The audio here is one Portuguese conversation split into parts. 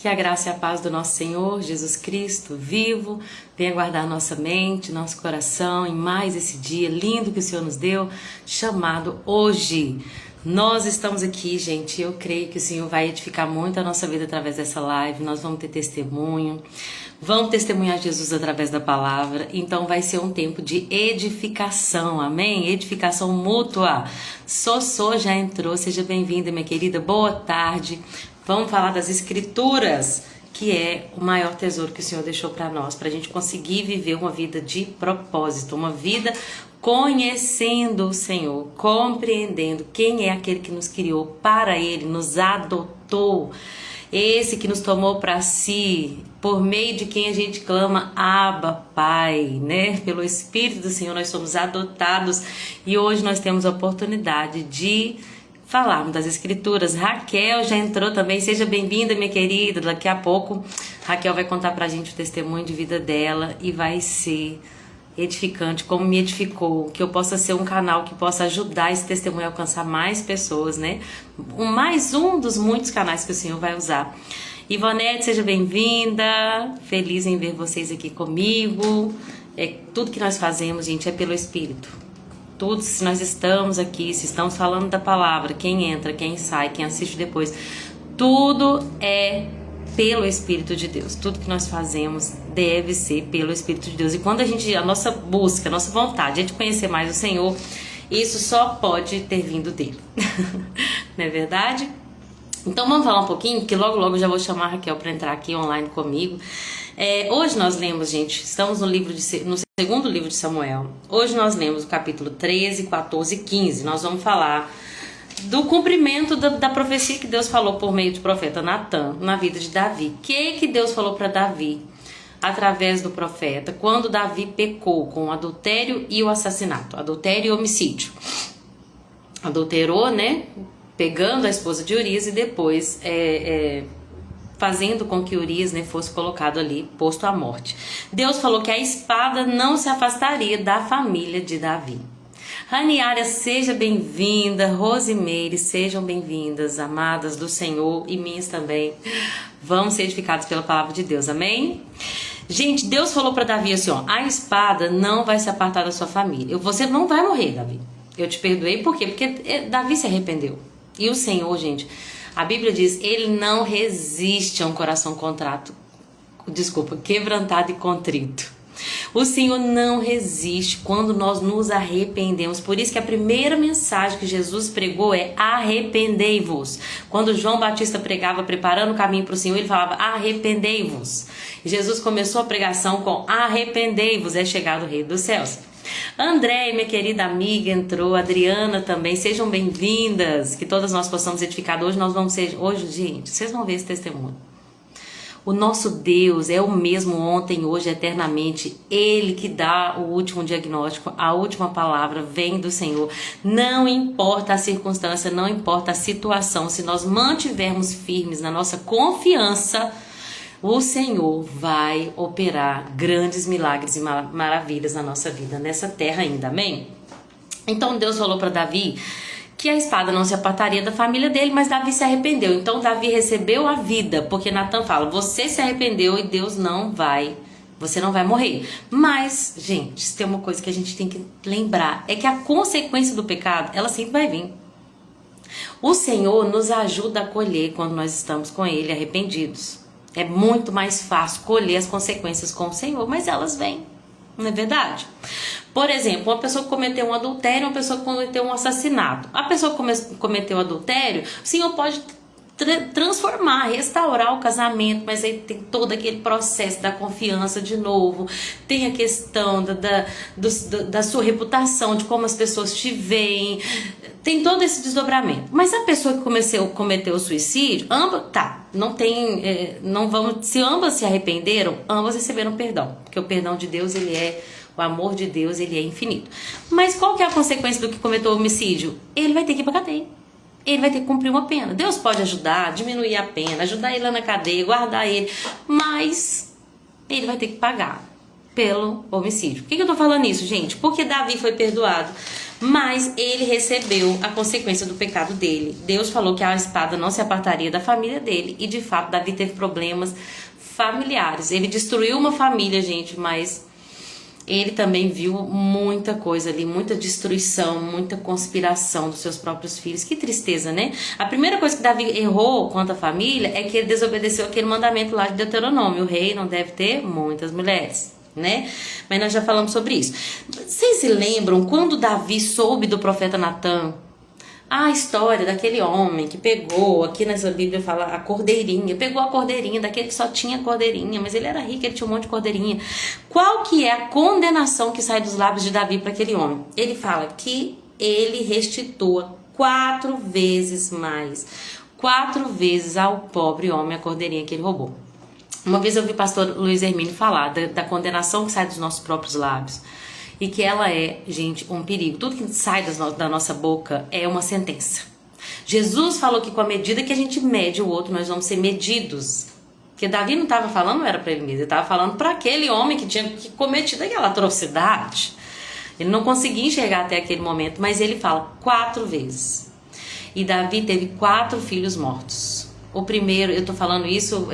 Que a graça e a paz do nosso Senhor Jesus Cristo, vivo, venha guardar nossa mente, nosso coração em mais esse dia lindo que o Senhor nos deu, chamado hoje. Nós estamos aqui, gente, eu creio que o Senhor vai edificar muito a nossa vida através dessa live, nós vamos ter testemunho, vamos testemunhar Jesus através da palavra, então vai ser um tempo de edificação, amém? Edificação mútua. Sossô já entrou, seja bem-vinda, minha querida, boa tarde. Vamos falar das Escrituras, que é o maior tesouro que o Senhor deixou para nós, para a gente conseguir viver uma vida de propósito, uma vida conhecendo o Senhor, compreendendo quem é aquele que nos criou para Ele, nos adotou, esse que nos tomou para si, por meio de quem a gente clama Abba, Pai, né? Pelo Espírito do Senhor nós somos adotados e hoje nós temos a oportunidade de falarmos das Escrituras. Raquel já entrou também, seja bem-vinda, minha querida. Daqui a pouco Raquel vai contar pra gente o testemunho de vida dela e vai ser edificante, como me edificou, que eu possa ser um canal que possa ajudar esse testemunho a alcançar mais pessoas, né? Mais um dos muitos canais que o Senhor vai usar. Ivonete, seja bem-vinda, feliz em ver vocês aqui comigo. Tudo que nós fazemos, gente, é pelo Espírito. Tudo, se nós estamos aqui, se estamos falando da palavra, quem entra, quem sai, quem assiste depois, tudo é pelo Espírito de Deus. Tudo que nós fazemos deve ser pelo Espírito de Deus. E quando a nossa busca, a nossa vontade é de conhecer mais o Senhor, isso só pode ter vindo dele. Não é verdade? Então vamos falar um pouquinho, que logo eu já vou chamar a Raquel para entrar aqui online comigo. Hoje nós lemos, gente, estamos no segundo livro de Samuel. Hoje nós lemos o capítulo 13, 14 e 15. Nós vamos falar do cumprimento da profecia que Deus falou por meio do profeta Natan na vida de Davi. O que Deus falou para Davi através do profeta quando Davi pecou com o adultério e o assassinato, adultério e homicídio. Adulterou, né? Pegando a esposa de Urias e depois fazendo com que Urias, né, fosse colocado ali, posto à morte. Deus falou que a espada não se afastaria da família de Davi. Raniária, seja bem-vinda. Rosimeire, sejam bem-vindas, amadas do Senhor e minhas também. Vamos ser edificados pela palavra de Deus, amém? Gente, Deus falou para Davi assim, ó, a espada não vai se apartar da sua família. Você não vai morrer, Davi. Eu te perdoei, por quê? Porque Davi se arrependeu. E o Senhor, gente, a Bíblia diz, ele não resiste a um coração quebrantado e contrito. O Senhor não resiste quando nós nos arrependemos. Por isso que a primeira mensagem que Jesus pregou é arrependei-vos. Quando João Batista pregava preparando o caminho para o Senhor, ele falava arrependei-vos. Jesus começou a pregação com arrependei-vos, é chegado o Rei dos Céus. André, minha querida amiga, entrou. Adriana também, sejam bem-vindas. Que todas nós possamos edificar. Hoje, gente, vocês vão ver esse testemunho. O nosso Deus é o mesmo ontem, hoje, eternamente. Ele que dá o último diagnóstico, a última palavra vem do Senhor. Não importa a circunstância, não importa a situação, se nós mantivermos firmes na nossa confiança, o Senhor vai operar grandes milagres e maravilhas na nossa vida, nessa terra ainda, amém? Então Deus falou para Davi que a espada não se apartaria da família dele, mas Davi se arrependeu. Então Davi recebeu a vida, porque Natan fala, você se arrependeu e você não vai morrer. Mas, gente, tem uma coisa que a gente tem que lembrar, é que a consequência do pecado, ela sempre vai vir. O Senhor nos ajuda a colher quando nós estamos com Ele arrependidos. É muito mais fácil colher as consequências com o Senhor, mas elas vêm, não é verdade? Por exemplo, uma pessoa que cometeu um adultério, uma pessoa que cometeu um assassinato. A pessoa que cometeu adultério, o Senhor pode transformar, restaurar o casamento, mas aí tem todo aquele processo da confiança de novo, tem a questão da sua reputação, de como as pessoas te veem, tem todo esse desdobramento. Mas a pessoa que cometeu o suicídio, se ambas se arrependeram, ambas receberam perdão, porque o perdão de Deus, o amor de Deus, ele é infinito. Mas qual que é a consequência do que cometeu o homicídio? Ele vai ter que ir pra cadeia. Ele vai ter que cumprir uma pena. Deus pode ajudar, diminuir a pena, ajudar ele lá na cadeia, guardar ele, mas ele vai ter que pagar pelo homicídio. Por que eu tô falando isso, gente? Porque Davi foi perdoado. mas ele recebeu a consequência do pecado dele. Deus falou que a espada não se apartaria da família dele, e de fato Davi teve problemas familiares. Ele destruiu uma família, gente, mas ele também viu muita coisa ali, muita destruição, muita conspiração dos seus próprios filhos. Que tristeza, né? A primeira coisa que Davi errou quanto à família é que ele desobedeceu aquele mandamento lá de Deuteronômio: o rei não deve ter muitas mulheres, né? Mas nós já falamos sobre isso. Vocês se lembram quando Davi soube do profeta Natan? A história daquele homem que pegou, aqui nessa Bíblia fala a cordeirinha, pegou a cordeirinha, daquele que só tinha cordeirinha, mas ele era rico, ele tinha um monte de cordeirinha. Qual que é a condenação que sai dos lábios de Davi para aquele homem? Ele fala que ele restitua 4 vezes mais, 4 vezes ao pobre homem a cordeirinha que ele roubou. Uma vez eu vi o pastor Luiz Hermínio falar da condenação que sai dos nossos próprios lábios. E que ela é, gente, um perigo. Tudo que sai da nossa boca é uma sentença. Jesus falou que com a medida que a gente mede o outro, nós vamos ser medidos. Porque Davi não estava falando, não era para ele mesmo. Ele estava falando para aquele homem que tinha cometido aquela atrocidade. Ele não conseguia enxergar até aquele momento, mas ele fala 4 vezes. E Davi teve 4 filhos mortos. O primeiro, eu tô falando isso,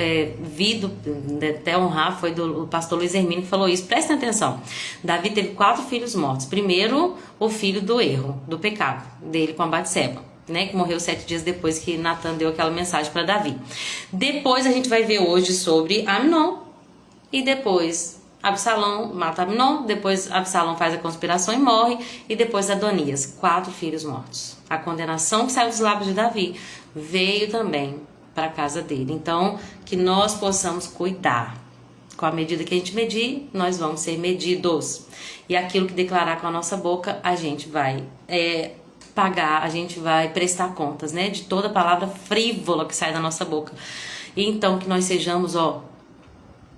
até honrar, foi do pastor Luiz Hermínio que falou isso. Prestem atenção. Davi teve 4 filhos mortos. Primeiro, o filho do erro, do pecado dele com a Batseba, né? Que morreu 7 dias depois que Natan deu aquela mensagem para Davi. Depois a gente vai ver hoje sobre Amnon. E depois Absalão mata Amnon. Depois Absalão faz a conspiração e morre. E depois Adonias. 4 filhos mortos. A condenação que saiu dos lábios de Davi veio também para a casa dele. Então, que nós possamos cuidar. Com a medida que a gente medir, nós vamos ser medidos. E aquilo que declarar com a nossa boca, a gente vai pagar, a gente vai prestar contas, né? De toda palavra frívola que sai da nossa boca. E então, que nós sejamos,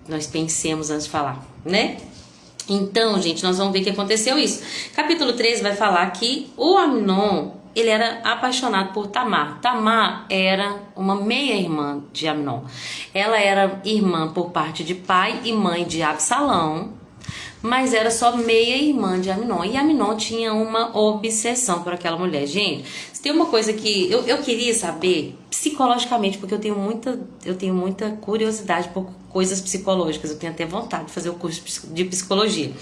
nós pensemos antes de falar, né? Então, gente, nós vamos ver que aconteceu isso. Capítulo 13 vai falar que o Amnon, ele era apaixonado por Tamar. Tamar era uma meia-irmã de Amnon. Ela era irmã por parte de pai e mãe de Absalão, mas era só meia-irmã de Amnon. E Amnon tinha uma obsessão por aquela mulher. Gente, se tem uma coisa que eu queria saber psicologicamente, porque eu tenho muita curiosidade por coisas psicológicas. Eu tenho até vontade de fazer o curso de psicologia.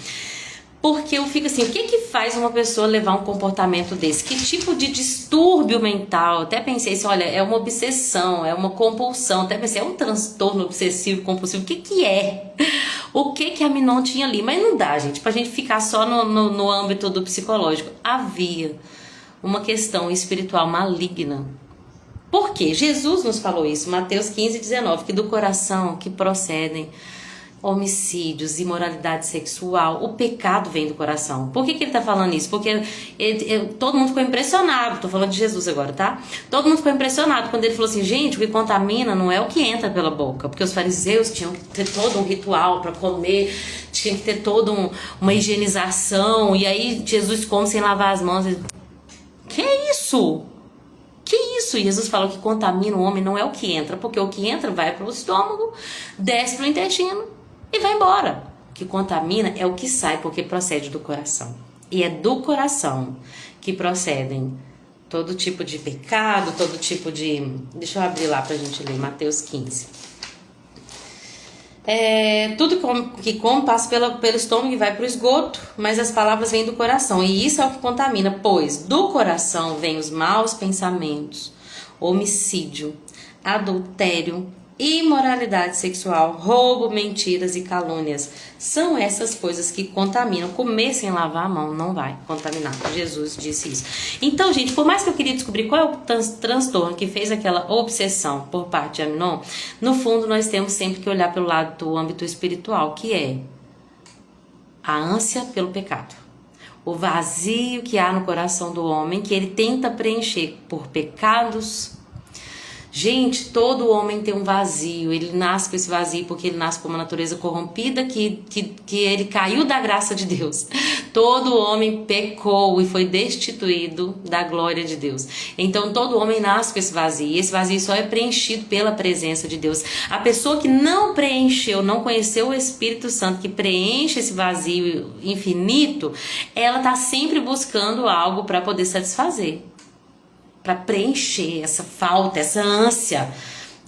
Porque eu fico assim, o que faz uma pessoa levar um comportamento desse? Que tipo de distúrbio mental? Até pensei assim, olha, é uma obsessão, é uma compulsão. Até pensei, é um transtorno obsessivo, compulsivo. O que é? O que a Amnon tinha ali? Mas não dá, gente, pra gente ficar só no âmbito do psicológico. Havia uma questão espiritual maligna. Por quê? Jesus nos falou isso, Mateus 15, 19, que do coração que procedem homicídios, imoralidade sexual, o pecado vem do coração. Por que ele tá falando isso? Porque todo mundo ficou impressionado, tô falando de Jesus agora, tá? Todo mundo ficou impressionado quando ele falou assim, gente, o que contamina não é o que entra pela boca, porque os fariseus tinham que ter todo um ritual para comer, tinha que ter toda uma higienização, e aí Jesus come sem lavar as mãos. Que isso? Que isso? Jesus falou que contamina o homem não é o que entra, porque o que entra vai para o estômago, desce para o intestino e vai embora. O que contamina é o que sai, porque procede do coração. E é do coração que procedem todo tipo de pecado, todo tipo de... Deixa eu abrir lá pra gente ler, Mateus 15. Tudo que come passa pelo estômago e vai pro esgoto, mas as palavras vêm do coração. E isso é o que contamina, pois do coração vêm os maus pensamentos, homicídio, adultério, imoralidade sexual, roubo, mentiras e calúnias. São essas coisas que contaminam. Comer sem lavar a mão não vai contaminar. Jesus disse isso. Então, gente, por mais que eu queria descobrir qual é o transtorno que fez aquela obsessão por parte de Amnon, no fundo nós temos sempre que olhar pelo lado do âmbito espiritual, que é a ânsia pelo pecado. O vazio que há no coração do homem, que ele tenta preencher por pecados, Gente, todo homem tem um vazio, ele nasce com esse vazio porque ele nasce com uma natureza corrompida que ele caiu da graça de Deus. Todo homem pecou e foi destituído da glória de Deus. Então todo homem nasce com esse vazio, e esse vazio só é preenchido pela presença de Deus. A pessoa que não preencheu, não conheceu o Espírito Santo, que preenche esse vazio infinito, ela está sempre buscando algo para poder satisfazer, para preencher essa falta, essa ânsia,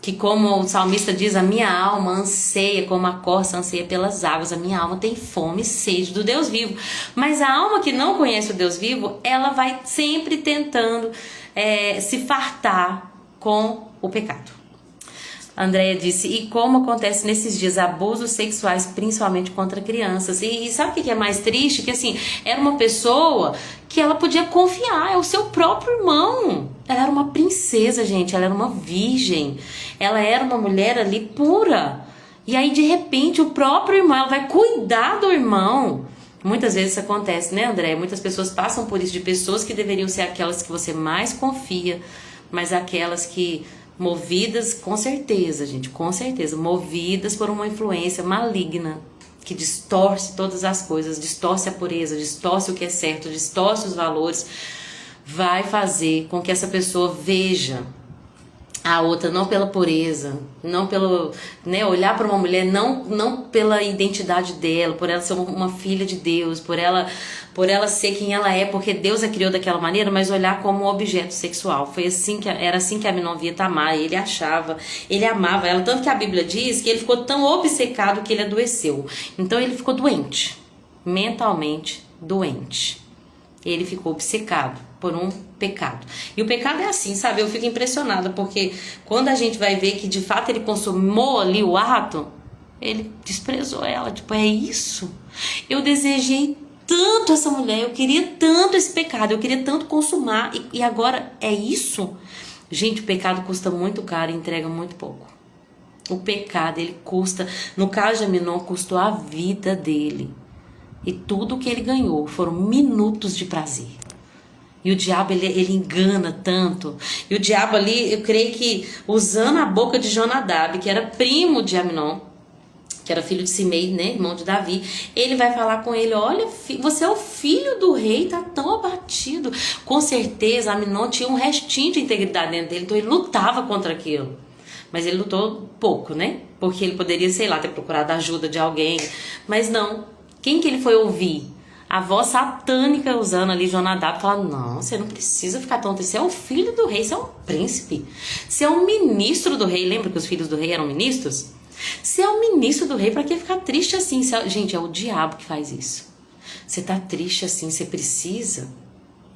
que como o salmista diz, a minha alma anseia como a corça anseia pelas águas, a minha alma tem fome e sede do Deus vivo. Mas a alma que não conhece o Deus vivo, ela vai sempre tentando se fartar com o pecado. Andréia disse, e como acontece nesses dias, abusos sexuais, principalmente contra crianças. E sabe o que é mais triste? Que assim, era uma pessoa que ela podia confiar, é o seu próprio irmão. Ela era uma princesa, gente, ela era uma virgem. Ela era uma mulher ali pura. E aí, de repente, o próprio irmão, ela vai cuidar do irmão. Muitas vezes isso acontece, né, Andréia? Muitas pessoas passam por isso, de pessoas que deveriam ser aquelas que você mais confia, mas aquelas que... movidas, com certeza, gente, com certeza, movidas por uma influência maligna que distorce todas as coisas, distorce a pureza, distorce o que é certo, distorce os valores, vai fazer com que essa pessoa veja a outra não pela pureza, não pelo, né, olhar para uma mulher não pela identidade dela, por ela ser uma filha de Deus, por ela ser quem ela é, porque Deus a criou daquela maneira, mas olhar como um objeto sexual. Era assim que Amnon via Tamar, ele amava ela, tanto que a Bíblia diz que ele ficou tão obcecado que ele adoeceu. Então ele ficou doente, mentalmente doente. Ele ficou obcecado por um pecado. E o pecado é assim, sabe? Eu fico impressionada, porque quando a gente vai ver que de fato ele consumou ali o ato, ele desprezou ela. Tipo, é isso? Eu desejei tanto essa mulher, eu queria tanto esse pecado, eu queria tanto consumar, e agora é isso? Gente, o pecado custa muito caro e entrega muito pouco. O pecado, ele custa, no caso de Amnon, custou a vida dele. E tudo que ele ganhou foram minutos de prazer. E o diabo, ele engana tanto. E o diabo ali, eu creio que usando a boca de Jonadab, que era primo de Amnon, que era filho de Simei, né, irmão de Davi, ele vai falar com ele, olha, você é o filho do rei, tá tão abatido. Com certeza, Amnon tinha um restinho de integridade dentro dele, então ele lutava contra aquilo. Mas ele lutou pouco, né? Porque ele poderia, sei lá, ter procurado a ajuda de alguém. Mas não. Quem que ele foi ouvir? A voz satânica usando ali Jonadab, falando, não, você não precisa ficar tonto, você é o filho do rei, você é um príncipe, você é um ministro do rei. Lembra que os filhos do rei eram ministros? Você é um ministro do rei, pra que ficar triste assim? Gente, é o diabo que faz isso. Você tá triste assim, você precisa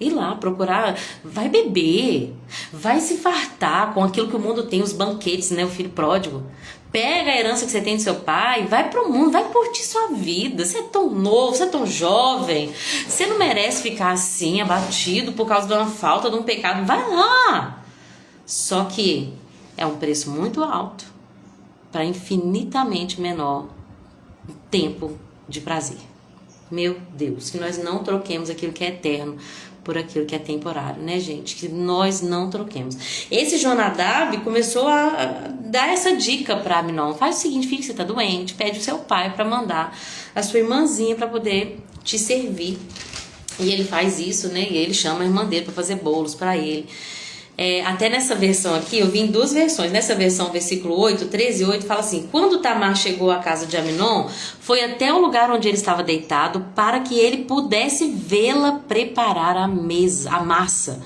ir lá procurar, vai beber, vai se fartar com aquilo que o mundo tem, os banquetes, né, o filho pródigo. Pega a herança que você tem do seu pai, vai pro mundo, vai curtir sua vida. Você é tão novo, você é tão jovem, você não merece ficar assim, abatido por causa de uma falta, de um pecado. Vai lá! Só que é um preço muito alto para infinitamente menor tempo de prazer. Meu Deus, que nós não troquemos aquilo que é eterno por aquilo que é temporário, né, gente? Que nós não troquemos. Esse Jonadab começou a dar essa dica para Amnon. Faz o seguinte, filho, você tá doente, pede o seu pai para mandar a sua irmãzinha para poder te servir. E ele faz isso, né? E ele chama a irmã dele para fazer bolos para ele. Até nessa versão aqui, eu vi em duas versões. Nessa versão, versículo 8, 13 e 8, fala assim: quando Tamar chegou à casa de Amnon, foi até o lugar onde ele estava deitado, para que ele pudesse vê-la preparar a massa.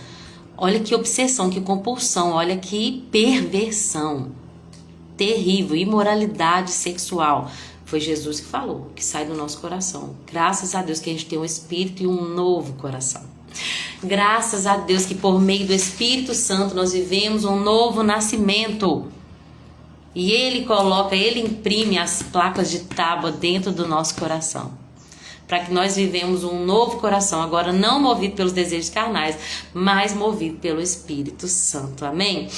Olha que obsessão, que compulsão, olha que perversão. Terrível, imoralidade sexual. Foi Jesus que falou, que sai do nosso coração. Graças a Deus que a gente tem um espírito e um novo coração. Graças a Deus que por meio do Espírito Santo nós vivemos um novo nascimento. E Ele imprime as placas de tábua dentro do nosso coração. Para que nós vivemos um novo coração, agora não movido pelos desejos carnais, mas movido pelo Espírito Santo. Amém?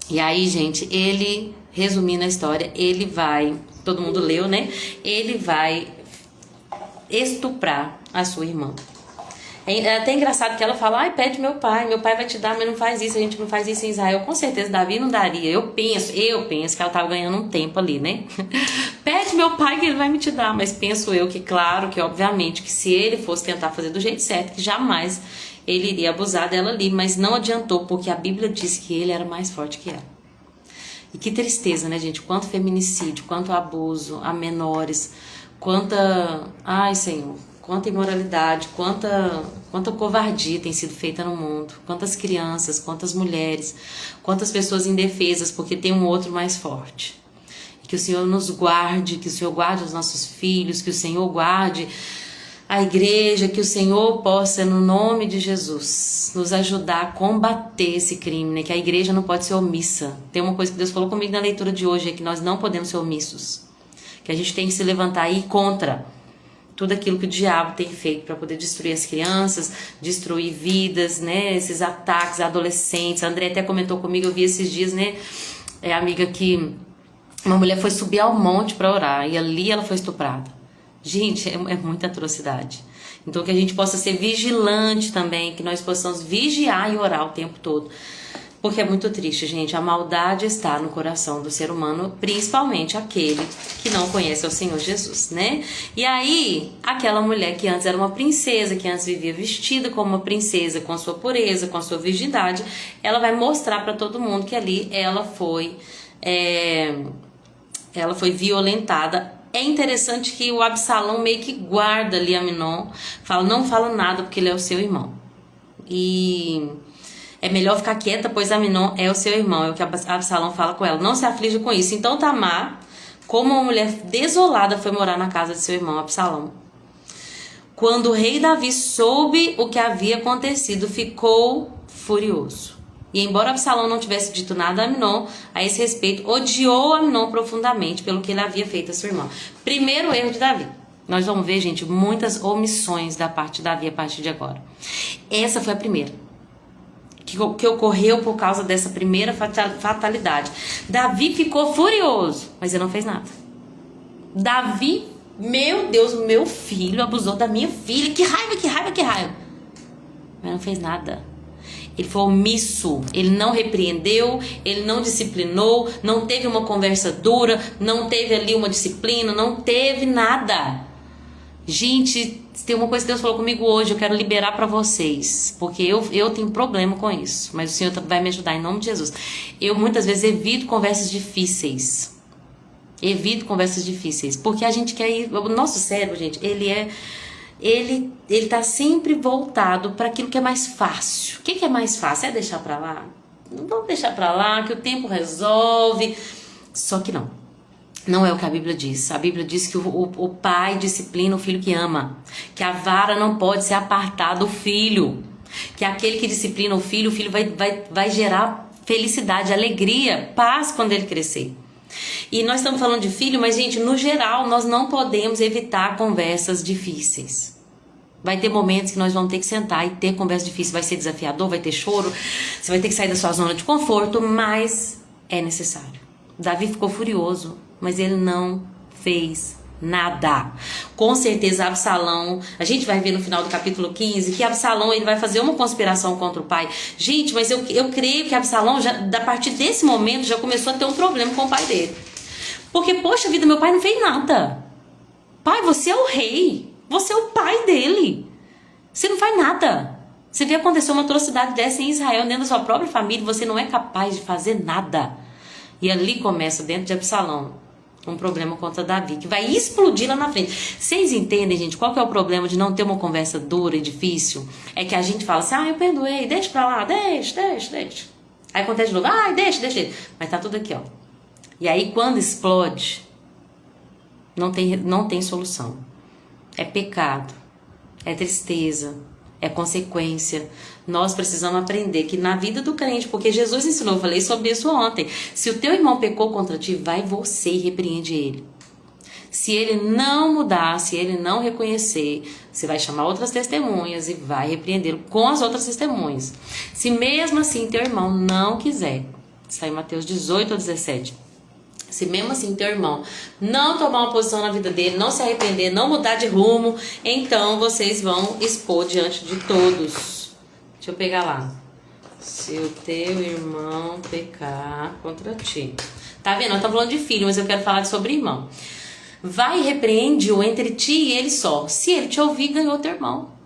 E aí, gente, ele, resumindo a história, ele vai, todo mundo leu, né? Ele vai estuprar a sua irmã. É até engraçado que ela fala, ai, pede meu pai vai te dar, mas não faz isso, a gente não faz isso em Israel. Com certeza Davi não daria. Eu penso que ela tava ganhando um tempo ali, né? Pede meu pai que ele vai me te dar, mas penso eu que, claro, que obviamente, que se ele fosse tentar fazer do jeito certo, que jamais ele iria abusar dela ali, mas não adiantou, porque a Bíblia diz que ele era mais forte que ela. E que tristeza, né, gente? Quanto feminicídio, quanto abuso a menores, ai, Senhor, quanta imoralidade, quanta covardia tem sido feita no mundo. Quantas crianças, quantas mulheres, quantas pessoas indefesas porque tem um outro mais forte. Que o Senhor nos guarde, que o Senhor guarde os nossos filhos, que o Senhor guarde a igreja, que o Senhor possa, no nome de Jesus, nos ajudar a combater esse crime, né? Que a igreja não pode ser omissa. Tem uma coisa que Deus falou comigo na leitura de hoje, é que nós não podemos ser omissos. Que a gente tem que se levantar aí contra tudo aquilo que o diabo tem feito para poder destruir as crianças, destruir vidas, né? Esses ataques a adolescentes. A André até comentou comigo, eu vi esses dias, né? Amiga, que uma mulher foi subir ao monte para orar e ali ela foi estuprada. Gente, é muita atrocidade. Então que a gente possa ser vigilante também, que nós possamos vigiar e orar o tempo todo. Porque é muito triste, gente. A maldade está no coração do ser humano, principalmente aquele que não conhece o Senhor Jesus, né? E aí, aquela mulher que antes era uma princesa, que antes vivia vestida como uma princesa, com a sua pureza, com a sua virgindade, ela vai mostrar para todo mundo que ali ela foi violentada. É interessante que o Absalão meio que guarda ali Amnon, não fala nada porque ele é o seu irmão. E é melhor ficar quieta, pois Amnon é o seu irmão. É o que Absalão fala com ela. Não se aflige com isso. Então Tamar, como uma mulher desolada, foi morar na casa de seu irmão Absalão. Quando o rei Davi soube o que havia acontecido, ficou furioso. E embora Absalão não tivesse dito nada a Amnon a esse respeito, odiou Amnon profundamente pelo que ele havia feito a sua irmã. Primeiro erro de Davi. Nós vamos ver, gente, muitas omissões da parte de Davi a partir de agora. Essa foi a primeira. Que ocorreu por causa dessa primeira fatalidade. Davi ficou furioso, mas ele não fez nada. Davi, meu Deus, meu filho abusou da minha filha. Que raiva, que raiva, que raiva. Mas não fez nada. Ele foi omisso, ele não repreendeu, ele não disciplinou, não teve uma conversa dura, não teve ali uma disciplina, não teve nada. Gente, tem uma coisa que Deus falou comigo hoje, eu quero liberar para vocês, porque eu tenho problema com isso, mas o Senhor vai me ajudar em nome de Jesus. Eu muitas vezes evito conversas difíceis. Porque a gente quer ir, o nosso cérebro, gente, ele tá sempre voltado para aquilo que é mais fácil. O que é mais fácil? É deixar para lá? Vamos deixar para lá, que o tempo resolve. Só que não é o que a Bíblia diz. A Bíblia diz que o pai disciplina o filho que ama, que a vara não pode ser apartada do filho, que aquele que disciplina o filho vai gerar felicidade, alegria, paz quando ele crescer. E nós estamos falando de filho, mas, gente, no geral, nós não podemos evitar conversas difíceis. Vai ter momentos que nós vamos ter que sentar e ter conversa difícil. Vai ser desafiador, vai ter choro, você vai ter que sair da sua zona de conforto, mas é necessário. Davi ficou furioso, mas ele não fez nada. Com certeza Absalão, a gente vai ver no final do capítulo 15 que Absalão ele vai fazer uma conspiração contra o pai. Gente, mas eu creio que Absalão, a partir desse momento, já começou a ter um problema com o pai dele. Porque, poxa vida, meu pai não fez nada. Pai, você é o rei. Você é o pai dele. Você não faz nada. Você vê acontecer uma atrocidade dessa em Israel, dentro da sua própria família, você não é capaz de fazer nada. E ali começa, dentro de Absalão, um problema contra Davi, que vai explodir lá na frente. Vocês entendem, gente, qual que é o problema de não ter uma conversa dura e difícil? É que a gente fala assim, eu perdoei, deixa pra lá, deixa. Aí acontece de novo, deixa. Mas tá tudo aqui, ó. E aí quando explode, não tem solução. É pecado, é tristeza, é consequência. Nós precisamos aprender que na vida do crente, porque Jesus ensinou, eu falei sobre isso ontem, se o teu irmão pecou contra ti, vai você e repreende ele. Se ele não mudar, se ele não reconhecer, você vai chamar outras testemunhas e vai repreendê-lo com as outras testemunhas. Se mesmo assim teu irmão não quiser, está em Mateus 18 ou 17, Se mesmo assim teu irmão não tomar uma posição na vida dele, não se arrepender, não mudar de rumo, então vocês vão expor diante de todos. Deixa eu pegar lá. Se o teu irmão pecar contra ti. Tá vendo? Nós estamos falando de filho, mas eu quero falar sobre irmão. Vai e repreende-o entre ti e ele só. Se ele te ouvir, ganhou teu irmão.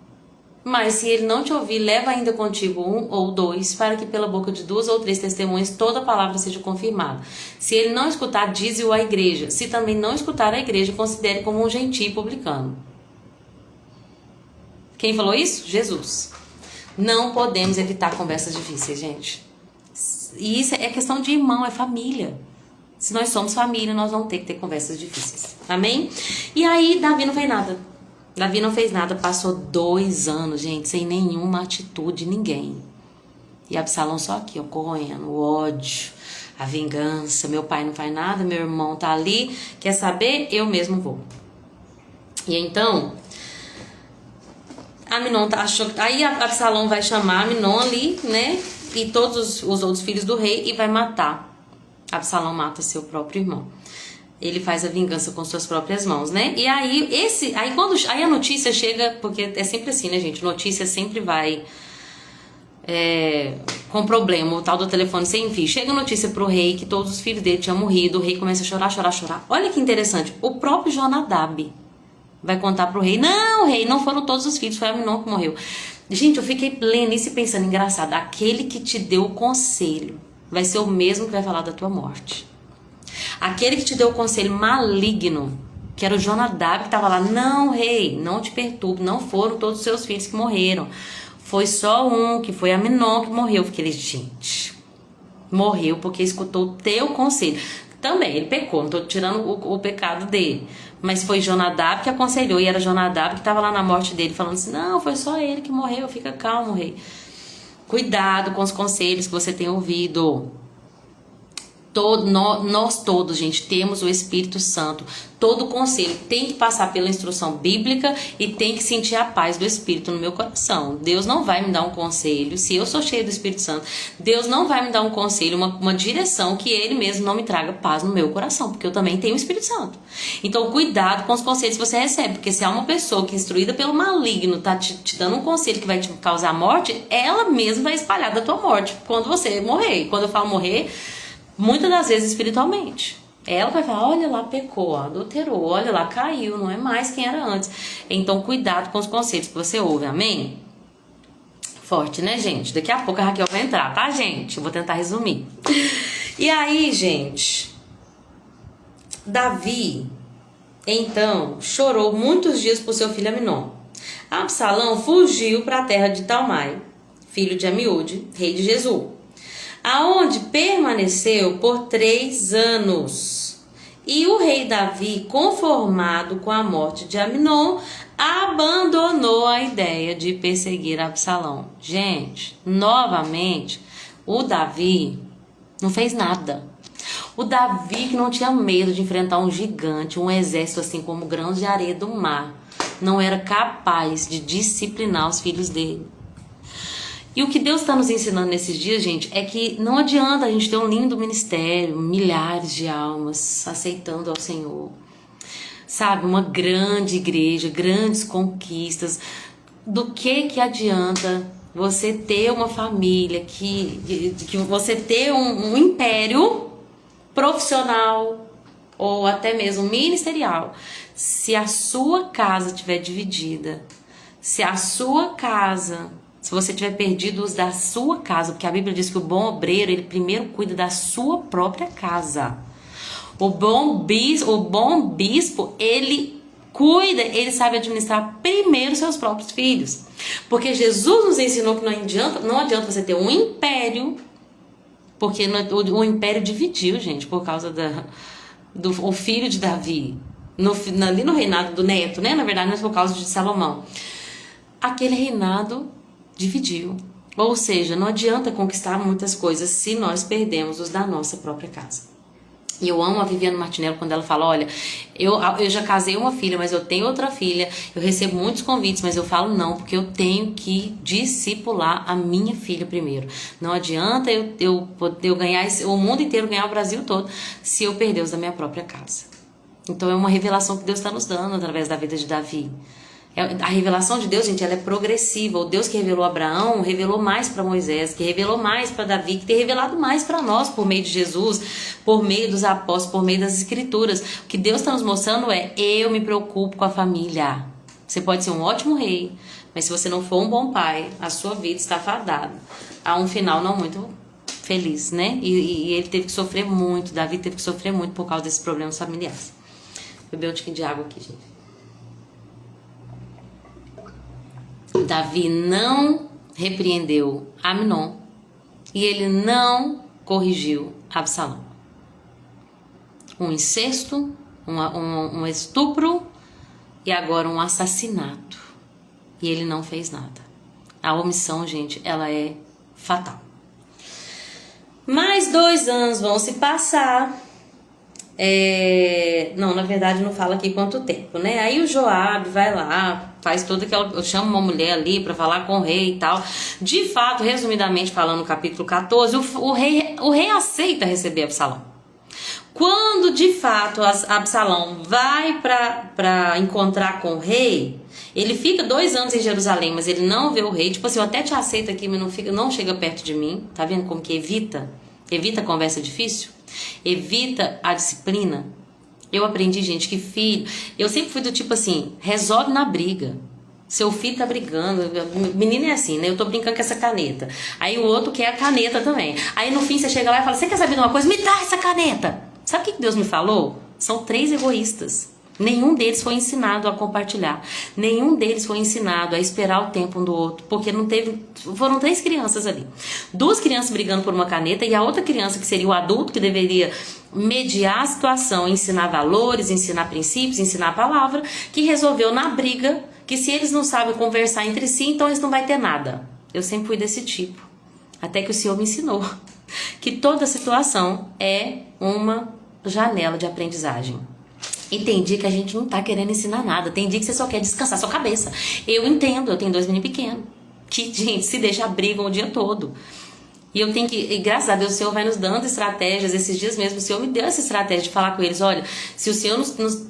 Mas se ele não te ouvir, leva ainda contigo 1 ou 2, para que pela boca de 2 ou 3 testemunhas toda palavra seja confirmada. Se ele não escutar, dize-o à igreja. Se também não escutar a igreja, considere como um gentio publicano. Quem falou isso? Jesus. Não podemos evitar conversas difíceis, gente. E isso é questão de irmão, é família. Se nós somos família, nós vamos ter que ter conversas difíceis. Amém? E aí, Davi não fez nada. Davi não fez nada, passou 2 anos, gente, sem nenhuma atitude de ninguém. E Absalão só aqui, ó, corroendo, o ódio, a vingança. Meu pai não faz nada, meu irmão tá ali, quer saber? Eu mesmo vou. E então, Aminon achou que... Aí Absalão vai chamar Aminon ali, né? E todos os outros filhos do rei e vai matar. Absalão mata seu próprio irmão. Ele faz a vingança com suas próprias mãos, né? E aí, aí a notícia chega, porque é sempre assim, né, gente? Notícia sempre vai com problema, o tal do telefone sem fio. Chega a notícia pro rei que todos os filhos dele tinham morrido, o rei começa a chorar, chorar, chorar. Olha que interessante, o próprio Jonadab vai contar pro rei: não, rei, não foram todos os filhos, foi Aminon que morreu. Gente, eu fiquei plenice pensando, engraçado, aquele que te deu o conselho vai ser o mesmo que vai falar da tua morte. Aquele que te deu o conselho maligno, que era o Jonadab, que estava lá: não, rei, não te perturbe, não foram todos os seus filhos que morreram. Foi só um, que foi Aminon, que morreu. Eu fiquei, gente, morreu porque escutou o teu conselho. Também, ele pecou, não estou tirando o pecado dele. Mas foi Jonadab que aconselhou, e era Jonadab que estava lá na morte dele, falando assim: não, foi só ele que morreu, fica calmo, rei. Cuidado com os conselhos que você tem ouvido. Nós todos, gente, temos o Espírito Santo. Todo conselho tem que passar pela instrução bíblica e tem que sentir a paz do Espírito no meu coração. Deus não vai me dar um conselho, se eu sou cheio do Espírito Santo, Deus não vai me dar um conselho, uma direção que Ele mesmo não me traga paz no meu coração, porque eu também tenho o Espírito Santo. Então, cuidado com os conselhos que você recebe, porque se há uma pessoa que, instruída pelo maligno, tá te dando um conselho que vai te causar morte, ela mesma vai espalhar da tua morte quando você morrer. Quando eu falo morrer, muitas das vezes espiritualmente. Ela vai falar: olha lá, pecou, adulterou, olha lá, caiu, não é mais quem era antes. Então, cuidado com os conselhos que você ouve, amém? Forte, né, gente? Daqui a pouco a Raquel vai entrar, tá, gente? Eu vou tentar resumir. E aí, gente, Davi, então, chorou muitos dias por seu filho Aminon. Absalão fugiu para a terra de Talmai, filho de Amiúde, rei de Gesur, aonde permaneceu por 3 anos. E o rei Davi, conformado com a morte de Aminon, abandonou a ideia de perseguir Absalão. Gente, novamente, o Davi não fez nada. O Davi, que não tinha medo de enfrentar um gigante, um exército assim como grãos de areia do mar, não era capaz de disciplinar os filhos dele. E o que Deus está nos ensinando nesses dias, gente, é que não adianta a gente ter um lindo ministério, milhares de almas aceitando ao Senhor, sabe, uma grande igreja, grandes conquistas. Do que adianta você ter uma família, que você ter um império profissional ou até mesmo ministerial, se a sua casa estiver dividida, se a sua casa... Se você tiver perdido os da sua casa, porque a Bíblia diz que o bom obreiro, ele primeiro cuida da sua própria casa. O bom bispo, ele cuida, ele sabe administrar primeiro seus próprios filhos. Porque Jesus nos ensinou que não adianta você ter um império, porque o império dividiu, gente, por causa do filho de Davi. Ali no reinado do neto, né? Na verdade, não é por causa de Salomão. Aquele reinado dividiu. Ou seja, não adianta conquistar muitas coisas se nós perdemos os da nossa própria casa. E eu amo a Viviane Martinello quando ela fala, olha, eu já casei uma filha, mas eu tenho outra filha, eu recebo muitos convites, mas eu falo não, porque eu tenho que discipular a minha filha primeiro. Não adianta eu ganhar o mundo inteiro, ganhar o Brasil todo, se eu perder os da minha própria casa. Então é uma revelação que Deus está nos dando através da vida de Davi. A revelação de Deus, gente, ela é progressiva. O Deus que revelou a Abraão, revelou mais para Moisés, que revelou mais para Davi, que tem revelado mais para nós por meio de Jesus, por meio dos apóstolos, por meio das escrituras. O que Deus está nos mostrando é, eu me preocupo com a família. Você pode ser um ótimo rei, mas se você não for um bom pai, a sua vida está fadada a um final não muito feliz, né? E ele teve que sofrer muito, Davi teve que sofrer muito por causa desses problemas familiares. Vou beber um tiquinho de água aqui, gente. Davi não repreendeu Amnon e ele não corrigiu Absalão. Um incesto, um estupro e agora um assassinato. E ele não fez nada. A omissão, gente, ela é fatal. Mais 2 anos vão se passar. Não, na verdade não fala aqui quanto tempo, né? Aí o Joabe vai lá, faz toda aquela... Eu chamo uma mulher ali pra falar com o rei e tal. De fato, resumidamente falando, no capítulo 14, o rei aceita receber Absalão. Quando de fato Absalão vai pra encontrar com o rei, ele fica 2 anos em Jerusalém, mas ele não vê o rei. Tipo assim, eu até te aceito aqui, mas não chega perto de mim. Tá vendo como que evita a conversa difícil? Evita a disciplina. Eu aprendi, gente, que filho... Eu sempre fui do tipo assim, resolve na briga. Seu filho tá brigando. Menina é assim, né? Eu tô brincando com essa caneta. Aí o outro quer a caneta também. Aí no fim você chega lá e fala, você quer saber de uma coisa? Me dá essa caneta. Sabe o que Deus me falou? São 3 egoístas. Nenhum deles foi ensinado a compartilhar. Nenhum deles foi ensinado a esperar o tempo um do outro. Porque não teve... Foram 3 crianças ali. 2 crianças brigando por uma caneta e a outra criança, que seria o adulto, que deveria mediar a situação, ensinar valores, ensinar princípios, ensinar a palavra, que resolveu na briga que se eles não sabem conversar entre si, então eles não vão ter nada. Eu sempre fui desse tipo. Até que o Senhor me ensinou que toda situação é uma janela de aprendizagem. Entendi que a gente não tá querendo ensinar nada. Tem dia que você só quer descansar sua cabeça. Eu entendo, eu tenho 2 meninos pequenos. Que, gente, se deixa brigam o dia todo. E eu tenho que... E graças a Deus o Senhor vai nos dando estratégias. Esses dias mesmo o Senhor me deu essa estratégia de falar com eles. Olha, se o Senhor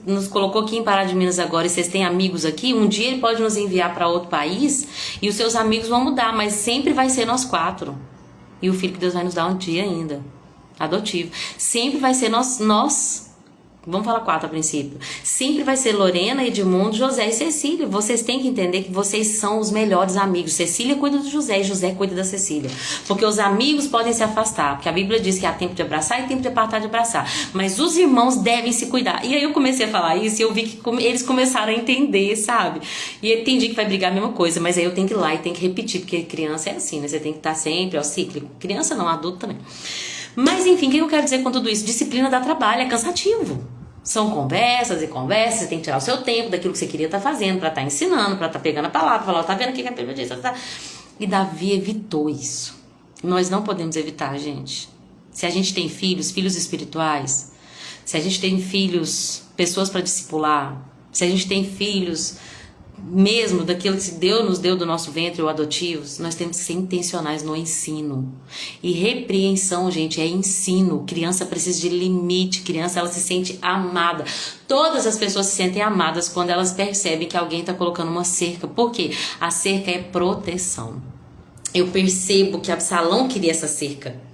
nos colocou aqui em Pará de Minas agora e vocês têm amigos aqui, um dia Ele pode nos enviar para outro país e os seus amigos vão mudar. Mas sempre vai ser nós 4. E o filho que Deus vai nos dar um dia ainda. Adotivo. Sempre vai ser nós. Vamos falar 4 a princípio. Sempre vai ser Lorena, Edmundo, José e Cecília. Vocês têm que entender que vocês são os melhores amigos. Cecília cuida do José e José cuida da Cecília. Porque os amigos podem se afastar. Porque a Bíblia diz que há tempo de abraçar e tempo de apartar de abraçar. Mas os irmãos devem se cuidar. E aí eu comecei a falar isso e eu vi que eles começaram a entender, sabe? E eu entendi que vai brigar a mesma coisa. Mas aí eu tenho que ir lá e tenho que repetir. Porque criança é assim, né? Você tem que estar sempre, ó, cíclico. Criança não, adulto também. Mas enfim, o que eu quero dizer com tudo isso? Disciplina dá trabalho, é cansativo. São conversas e conversas, você tem que tirar o seu tempo daquilo que você queria estar fazendo, para estar ensinando, para estar pegando a palavra, falar, tá vendo aqui que a Bíblia diz, tá? E Davi evitou isso. Nós não podemos evitar, gente. Se a gente tem filhos espirituais, se a gente tem filhos, pessoas para discipular, se a gente tem filhos mesmo daquilo que Deus nos deu do nosso ventre ou adotivos, nós temos que ser intencionais no ensino. E repreensão, gente, é ensino. Criança precisa de limite, criança ela se sente amada. Todas as pessoas se sentem amadas quando elas percebem que alguém está colocando uma cerca. Por quê? A cerca é proteção. Eu percebo que Absalão queria essa cerca.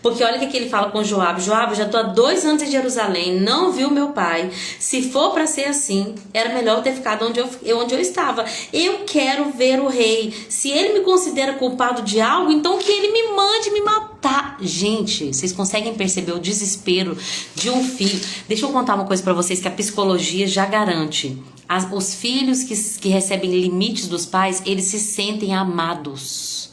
Porque olha o que ele fala com Joabe. Joabe, já estou há 2 anos em Jerusalém, não viu meu pai. Se for para ser assim, era melhor eu ter ficado onde eu estava. Eu quero ver o rei. Se ele me considera culpado de algo, então que ele me mande me matar. Gente, vocês conseguem perceber o desespero de um filho? Deixa eu contar uma coisa para vocês que a psicologia já garante. Os filhos que recebem limites dos pais, eles se sentem amados.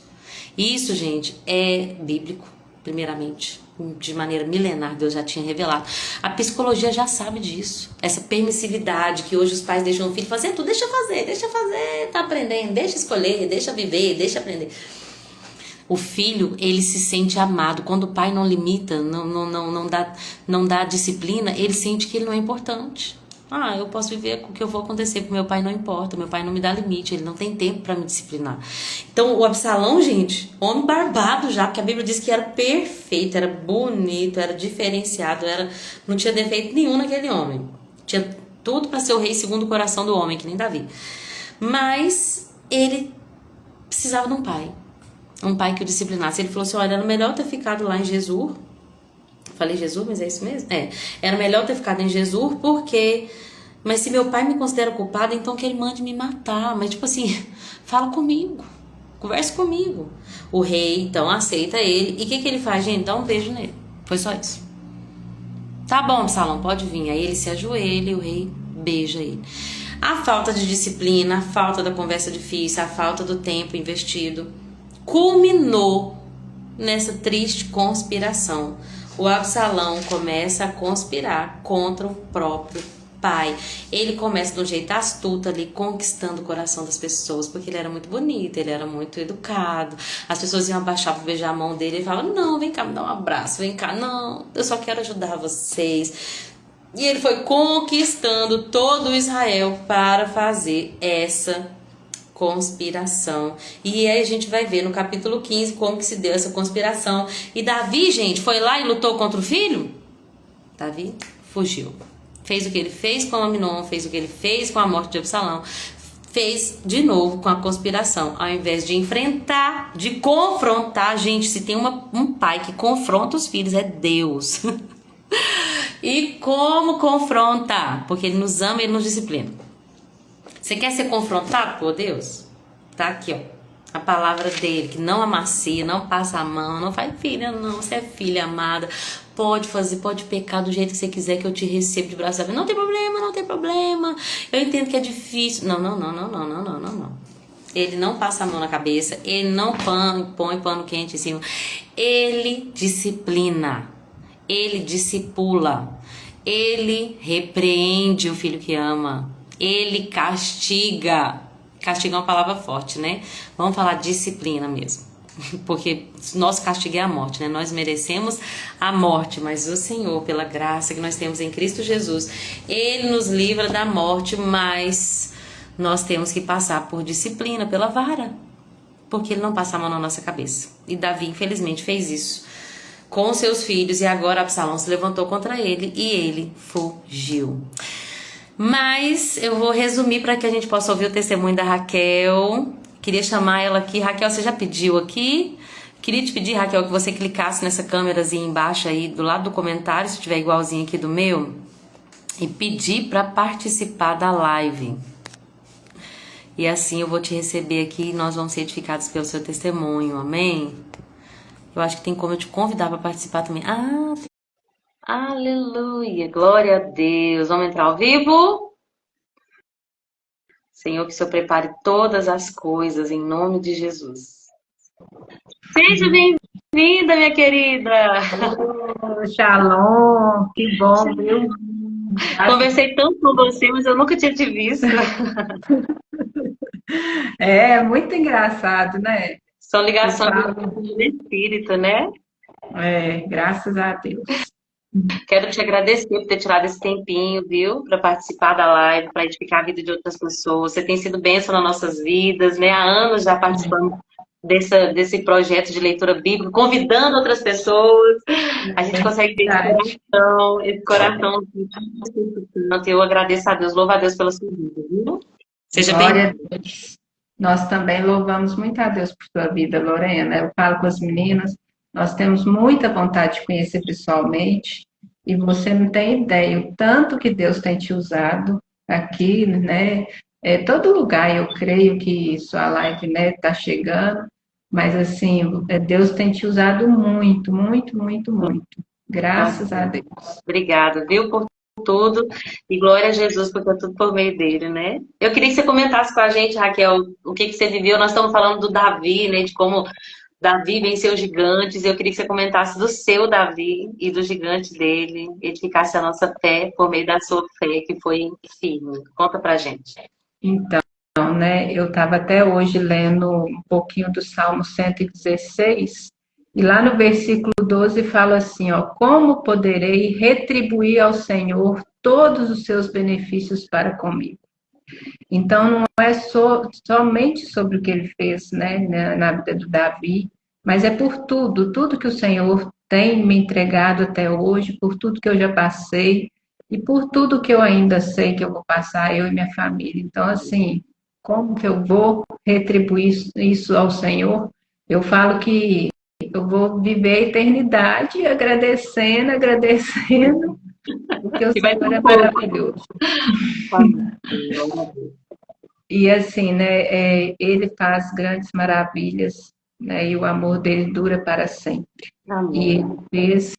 Isso, gente, é bíblico. Primeiramente, de maneira milenar, Deus já tinha revelado. A psicologia já sabe disso. Essa permissividade que hoje os pais deixam o filho fazer, tu deixa fazer, tá aprendendo, deixa escolher, deixa viver, deixa aprender. O filho, ele se sente amado. Quando o pai não limita, não dá disciplina, ele sente que ele não é importante. Ah, eu posso viver com o que eu vou acontecer, porque meu pai não importa, meu pai não me dá limite, ele não tem tempo pra me disciplinar. Então, o Absalão, gente, homem barbado já, porque a Bíblia diz que era perfeito, era bonito, era diferenciado, não tinha defeito nenhum naquele homem. Tinha tudo pra ser o rei segundo o coração do homem, que nem Davi. Mas ele precisava de um pai que o disciplinasse. Ele falou assim, olha, era melhor ter ficado lá em Jesus. Falei Jesus, mas é isso mesmo? Era melhor ter ficado em Jesus, porque... Mas se meu pai me considera culpado, então que ele mande me matar. Mas tipo assim, fala comigo, converse comigo. O rei, então, aceita ele. E o que ele faz, gente? Dá um beijo nele. Foi só isso. Tá bom, Absalão, pode vir. Aí ele se ajoelha e o rei beija ele. A falta de disciplina, a falta da conversa difícil, a falta do tempo investido, culminou nessa triste conspiração. O Absalão começa a conspirar contra o próprio pai. Ele começa de um jeito astuto ali, conquistando o coração das pessoas, porque ele era muito bonito, ele era muito educado. As pessoas iam abaixar para beijar a mão dele, ele falava, não, vem cá me dar um abraço, vem cá, não, eu só quero ajudar vocês. E ele foi conquistando todo Israel para fazer essa conspiração. E aí a gente vai ver no capítulo 15 como que se deu essa conspiração. E Davi, gente, foi lá e lutou contra o filho? Davi fugiu. Fez o que ele fez com Amnon, fez o que ele fez com a morte de Absalão, fez de novo com a conspiração. Ao invés de enfrentar, de confrontar, gente, se tem um pai que confronta os filhos, é Deus. E como confronta? Porque ele nos ama e ele nos disciplina. Você quer ser confrontado por Deus? Tá aqui, ó. A palavra dele, que não amacia, não passa a mão, não faz filha, não. Você é filha amada. Pode fazer, pode pecar do jeito que você quiser, que eu te recebo de braços abertos. Não tem problema, não tem problema. Eu entendo que é difícil. Não. Ele não passa a mão na cabeça, ele não põe pano quente em cima. Ele disciplina, ele discipula, ele repreende o filho que ama, ele castiga. Castigo é uma palavra forte, né? Vamos falar disciplina mesmo. Porque nosso castigo é a morte, né? Nós merecemos a morte, mas o Senhor, pela graça que nós temos em Cristo Jesus, Ele nos livra da morte, mas nós temos que passar por disciplina, pela vara, porque Ele não passa a mão na nossa cabeça. E Davi, infelizmente, fez isso com seus filhos, e agora Absalão se levantou contra ele e ele fugiu. Mas eu vou resumir para que a gente possa ouvir o testemunho da Raquel. Queria chamar ela aqui. Raquel, você já pediu aqui? Queria te pedir, Raquel, que você clicasse nessa câmerazinha embaixo aí, do lado do comentário, se tiver igualzinho aqui do meu, e pedir para participar da live. E assim eu vou te receber aqui e nós vamos ser edificados pelo seu testemunho, amém? Eu acho que tem como eu te convidar para participar também. Aleluia, glória a Deus. Vamos entrar ao vivo? Senhor, que o Senhor prepare todas as coisas em nome de Jesus. Seja bem-vinda, minha querida. Oh, Shalom, que bom, viu? Conversei tanto com você, mas eu nunca tinha te visto. É muito engraçado, né? São Eu ligações falo, do Espírito, né? graças a Deus. Quero te agradecer por ter tirado esse tempinho, viu? Para participar da live, para edificar a vida de outras pessoas. Você tem sido bênção nas nossas vidas, né? Há anos já participando desse projeto de leitura bíblica, convidando outras pessoas. A gente consegue ter Verdade. esse coração. Eu agradeço a Deus, louvo a Deus pela sua vida, viu? Seja bem. Glória a Deus. Nós também louvamos muito a Deus por sua vida, Lorena. Eu falo com as meninas, nós temos muita vontade de conhecer pessoalmente, e você não tem ideia o tanto que Deus tem te usado aqui, né? Todo lugar eu creio que sua live, né, está chegando, mas assim, Deus tem te usado muito, muito, muito, muito. Graças a Deus. Obrigada, viu, por tudo. E glória a Jesus, porque é tudo por meio dele, né? Eu queria que você comentasse com a gente, Raquel, o que você viveu. Nós estamos falando do Davi, né? De como Davi venceu os gigantes. Eu queria que você comentasse do seu Davi e do gigante dele, edificasse a nossa fé por meio da sua fé, que foi firme. Conta pra gente. Então, né? Eu estava até hoje lendo um pouquinho do Salmo 116, e lá no versículo 12 fala assim, ó, como poderei retribuir ao Senhor todos os seus benefícios para comigo? Então, não é somente sobre o que ele fez, né, na vida do Davi, mas é por tudo, tudo que o Senhor tem me entregado até hoje, por tudo que eu já passei e por tudo que eu ainda sei que eu vou passar, eu e minha família. Então, assim, como que eu vou retribuir isso ao Senhor? Eu falo que eu vou viver a eternidade agradecendo, agradecendo, porque o E vai Senhor ter é pouco. maravilhoso. E assim, né, ele faz grandes maravilhas, né, e o amor dele dura para sempre. E Amém. ele fez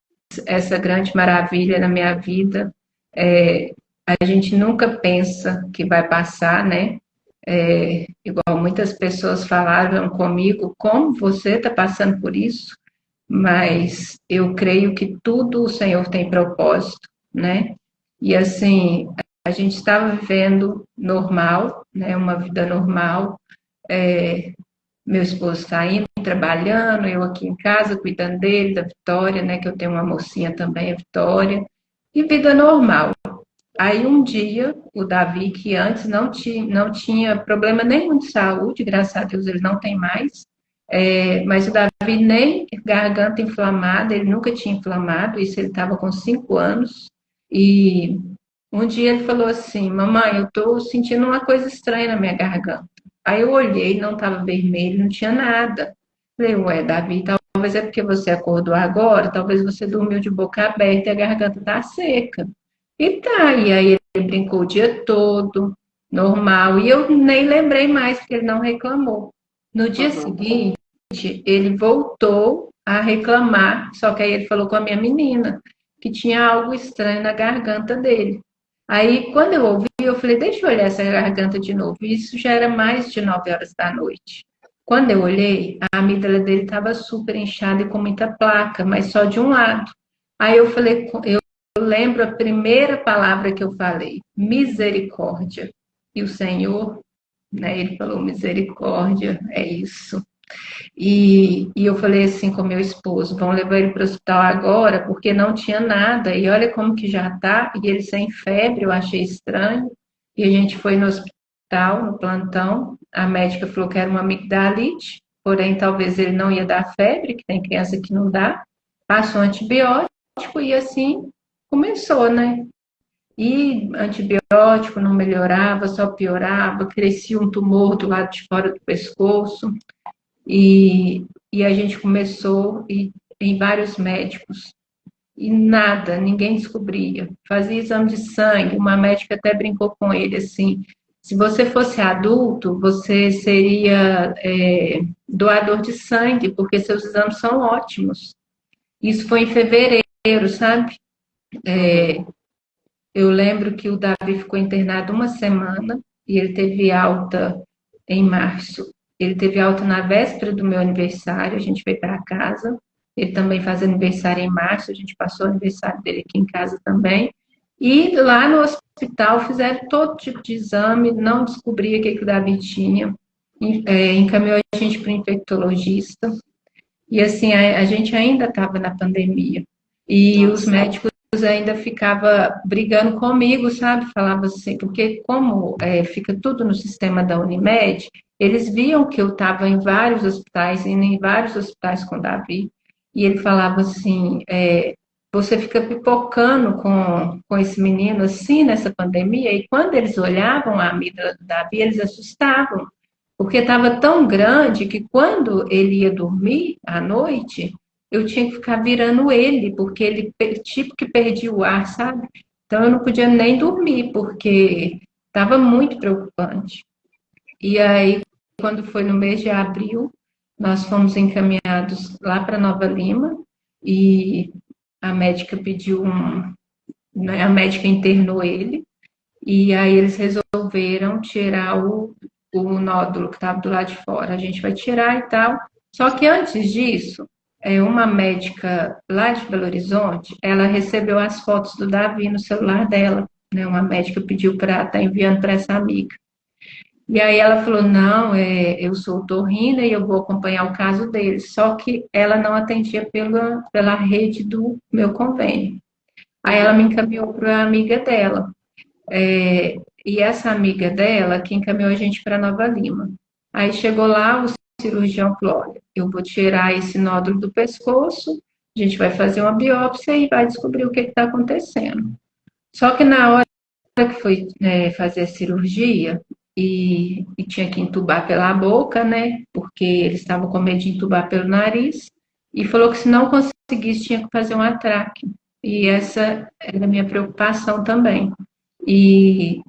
essa grande maravilha na minha vida. É, a gente nunca pensa que vai passar, né? Igual muitas pessoas falaram comigo, como você está passando por isso? Mas eu creio que tudo o Senhor tem propósito, né? E assim, a gente estava vivendo normal, né? Uma vida normal. É, meu esposo está indo, trabalhando, eu aqui em casa, cuidando dele, da Vitória, né? Que eu tenho uma mocinha também, a Vitória. E vida normal. Aí um dia, o Davi, que antes não tinha problema nenhum de saúde, graças a Deus ele não tem mais, mas o Davi nem garganta inflamada, ele nunca tinha inflamado, isso ele estava com 5 anos. E um dia ele falou assim: Mamãe, eu estou sentindo uma coisa estranha na minha garganta. Aí eu olhei, não estava vermelho, não tinha nada. Falei: Ué, Davi, talvez é porque você acordou agora, talvez você dormiu de boca aberta e a garganta está seca. E tá, e aí ele brincou o dia todo, normal, e eu nem lembrei mais, porque ele não reclamou. No dia Uhum. seguinte, ele voltou a reclamar, só que aí ele falou com a minha menina que tinha algo estranho na garganta dele. Aí, quando eu ouvi, eu falei, deixa eu olhar essa garganta de novo. Isso já era mais de 9 horas da noite. Quando eu olhei, a amígdala dele estava super inchada e com muita placa, mas só de um lado. Aí eu falei, eu lembro a primeira palavra que eu falei, misericórdia. E o Senhor, né, ele falou, misericórdia, é isso. E eu falei assim com meu esposo, vamos levar ele para o hospital agora, porque não tinha nada, e olha como que já está, e ele sem febre, eu achei estranho, e a gente foi no hospital, no plantão, a médica falou que era uma amigdalite, porém talvez ele não ia dar febre, que tem criança que não dá, passou antibiótico, e assim começou, né? E antibiótico não melhorava, só piorava, crescia um tumor do lado de fora do pescoço, e a gente começou em vários médicos e nada, ninguém descobria. Fazia exame de sangue, uma médica até brincou com ele assim: se você fosse adulto, você seria doador de sangue, porque seus exames são ótimos. Isso foi em fevereiro, sabe? Eu lembro que o Davi ficou internado uma semana e ele teve alta em março. Ele teve alta na véspera do meu aniversário, a gente veio para casa. Ele também faz aniversário em março, a gente passou o aniversário dele aqui em casa também. E lá no hospital fizeram todo tipo de exame, não descobria o que o Davi tinha. Encaminhou a gente para o infectologista. E assim, a gente ainda estava na pandemia. E os Nossa. médicos ainda ficava brigando comigo, sabe? Falava assim, porque como fica tudo no sistema da Unimed, eles viam que eu estava em vários hospitais, indo em vários hospitais com o Davi, e ele falava assim, você fica pipocando com esse menino assim nessa pandemia, e quando eles olhavam a amígdala do Davi, eles assustavam, porque estava tão grande que quando ele ia dormir à noite, eu tinha que ficar virando ele, porque ele tipo que perdia o ar, sabe? Então eu não podia nem dormir, porque estava muito preocupante. E aí, quando foi no mês de abril, nós fomos encaminhados lá para Nova Lima e a médica pediu né, a médica internou ele e aí eles resolveram tirar o nódulo que estava do lado de fora. A gente vai tirar e tal. Só que antes disso, uma médica lá de Belo Horizonte, ela recebeu as fotos do Davi no celular dela. Né? Uma médica pediu para estar enviando para essa amiga. E aí ela falou, não, eu sou otorrina e eu vou acompanhar o caso dele. Só que ela não atendia pela rede do meu convênio. Aí ela Uhum. me encaminhou para a amiga dela. É, e essa amiga dela que encaminhou a gente para Nova Lima. Aí chegou lá, o cirurgião falou: olha, eu vou tirar esse nódulo do pescoço, a gente vai fazer uma biópsia e vai descobrir o que está acontecendo. Só que na hora que foi fazer a cirurgia e tinha que entubar pela boca, né? Porque eles estavam com medo de entubar pelo nariz, e falou que se não conseguisse tinha que fazer um atraque. E essa era a minha preocupação também. E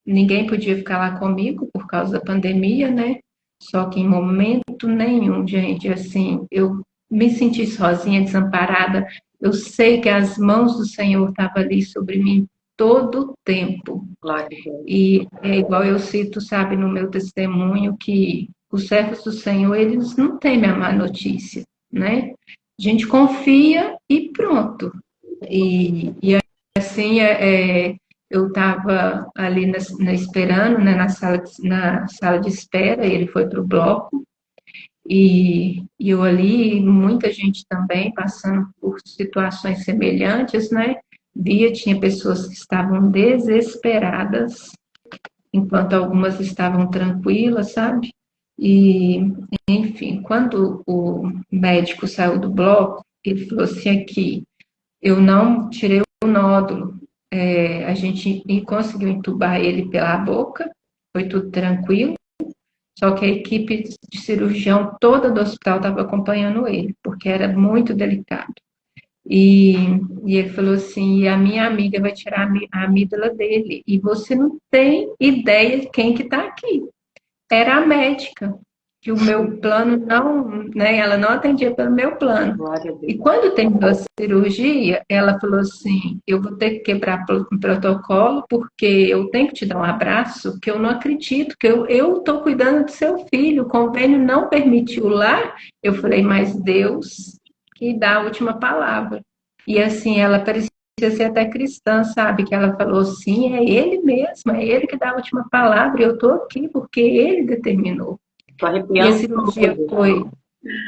ninguém podia ficar lá comigo por causa da pandemia, né? Só que em momento nenhum, gente, assim, eu me senti sozinha, desamparada. Eu sei que as mãos do Senhor estavam ali sobre mim todo o tempo. Glória a Deus. E é igual eu cito, sabe, no meu testemunho, que os servos do Senhor, eles não temem a má notícia, né? A gente confia e pronto. E assim, eu estava ali esperando, né, na sala de espera, ele foi para o bloco, e eu ali, muita gente também passando por situações semelhantes, né? Tinha pessoas que estavam desesperadas, enquanto algumas estavam tranquilas, sabe? E, enfim, quando o médico saiu do bloco, ele falou assim aqui, eu não tirei o nódulo, a gente conseguiu entubar ele pela boca, foi tudo tranquilo, só que a equipe de cirurgião toda do hospital estava acompanhando ele, porque era muito delicado. E, e ele falou assim, e a minha amiga vai tirar a amígdala dele, e você não tem ideia de quem que está aqui. Era a médica, que o meu plano não, né, ela não atendia pelo meu plano. Glória a E Deus. quando terminou a cirurgia, ela falou assim: eu vou ter que quebrar um protocolo, porque eu tenho que te dar um abraço, que eu não acredito, que eu estou cuidando do seu filho, o convênio não permitiu lá. Eu falei, mas Deus que dá a última palavra. E assim, ela parecia ser até cristã, sabe? Que ela falou, sim, é ele mesmo, é ele que dá a última palavra, e eu estou aqui porque ele determinou. Tô E a arrepiando cirurgia todo. foi,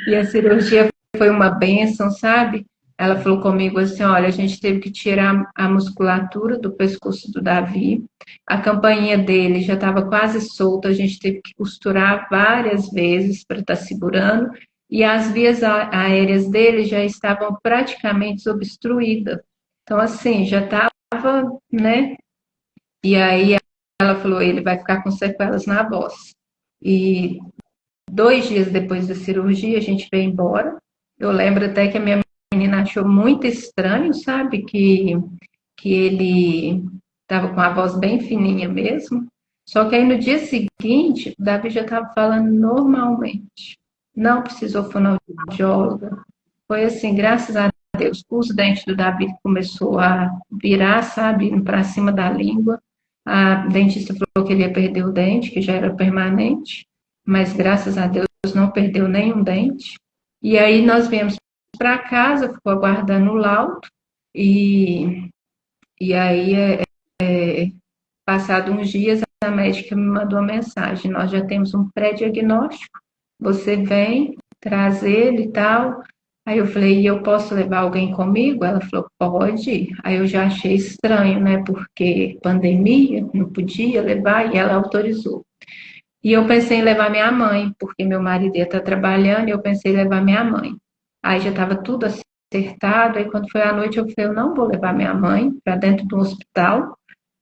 e a cirurgia foi uma bênção, sabe? Ela falou comigo assim: olha, a gente teve que tirar a musculatura do pescoço do Davi, a campainha dele já estava quase solta, a gente teve que costurar várias vezes para estar segurando, e as vias aéreas dele já estavam praticamente obstruídas. Então, assim, já estava, né? E aí ela falou: ele vai ficar com sequelas na voz. E 2 dias depois da cirurgia, a gente veio embora. Eu lembro até que a minha menina achou muito estranho, sabe? Que ele estava com a voz bem fininha mesmo. Só que aí no dia seguinte, o Davi já estava falando normalmente. Não precisou fonoaudióloga. Foi assim, graças a Deus. Os dentes do Davi começou a virar, sabe, para cima da língua. A dentista falou que ele ia perder o dente, que já era permanente, mas graças a Deus não perdeu nenhum dente. E aí nós viemos para casa, ficou aguardando o laudo, e, e aí, passado uns dias, a médica me mandou uma mensagem: nós já temos um pré-diagnóstico, você vem, traz ele e tal. Aí eu falei, e eu posso levar alguém comigo? Ela falou, pode. Aí eu já achei estranho, né? Porque pandemia, não podia levar, e ela autorizou. E eu pensei em levar minha mãe, porque meu marido ia estar trabalhando, e eu pensei em levar minha mãe. Aí já estava tudo acertado, aí quando foi à noite eu falei, eu não vou levar minha mãe para dentro do hospital,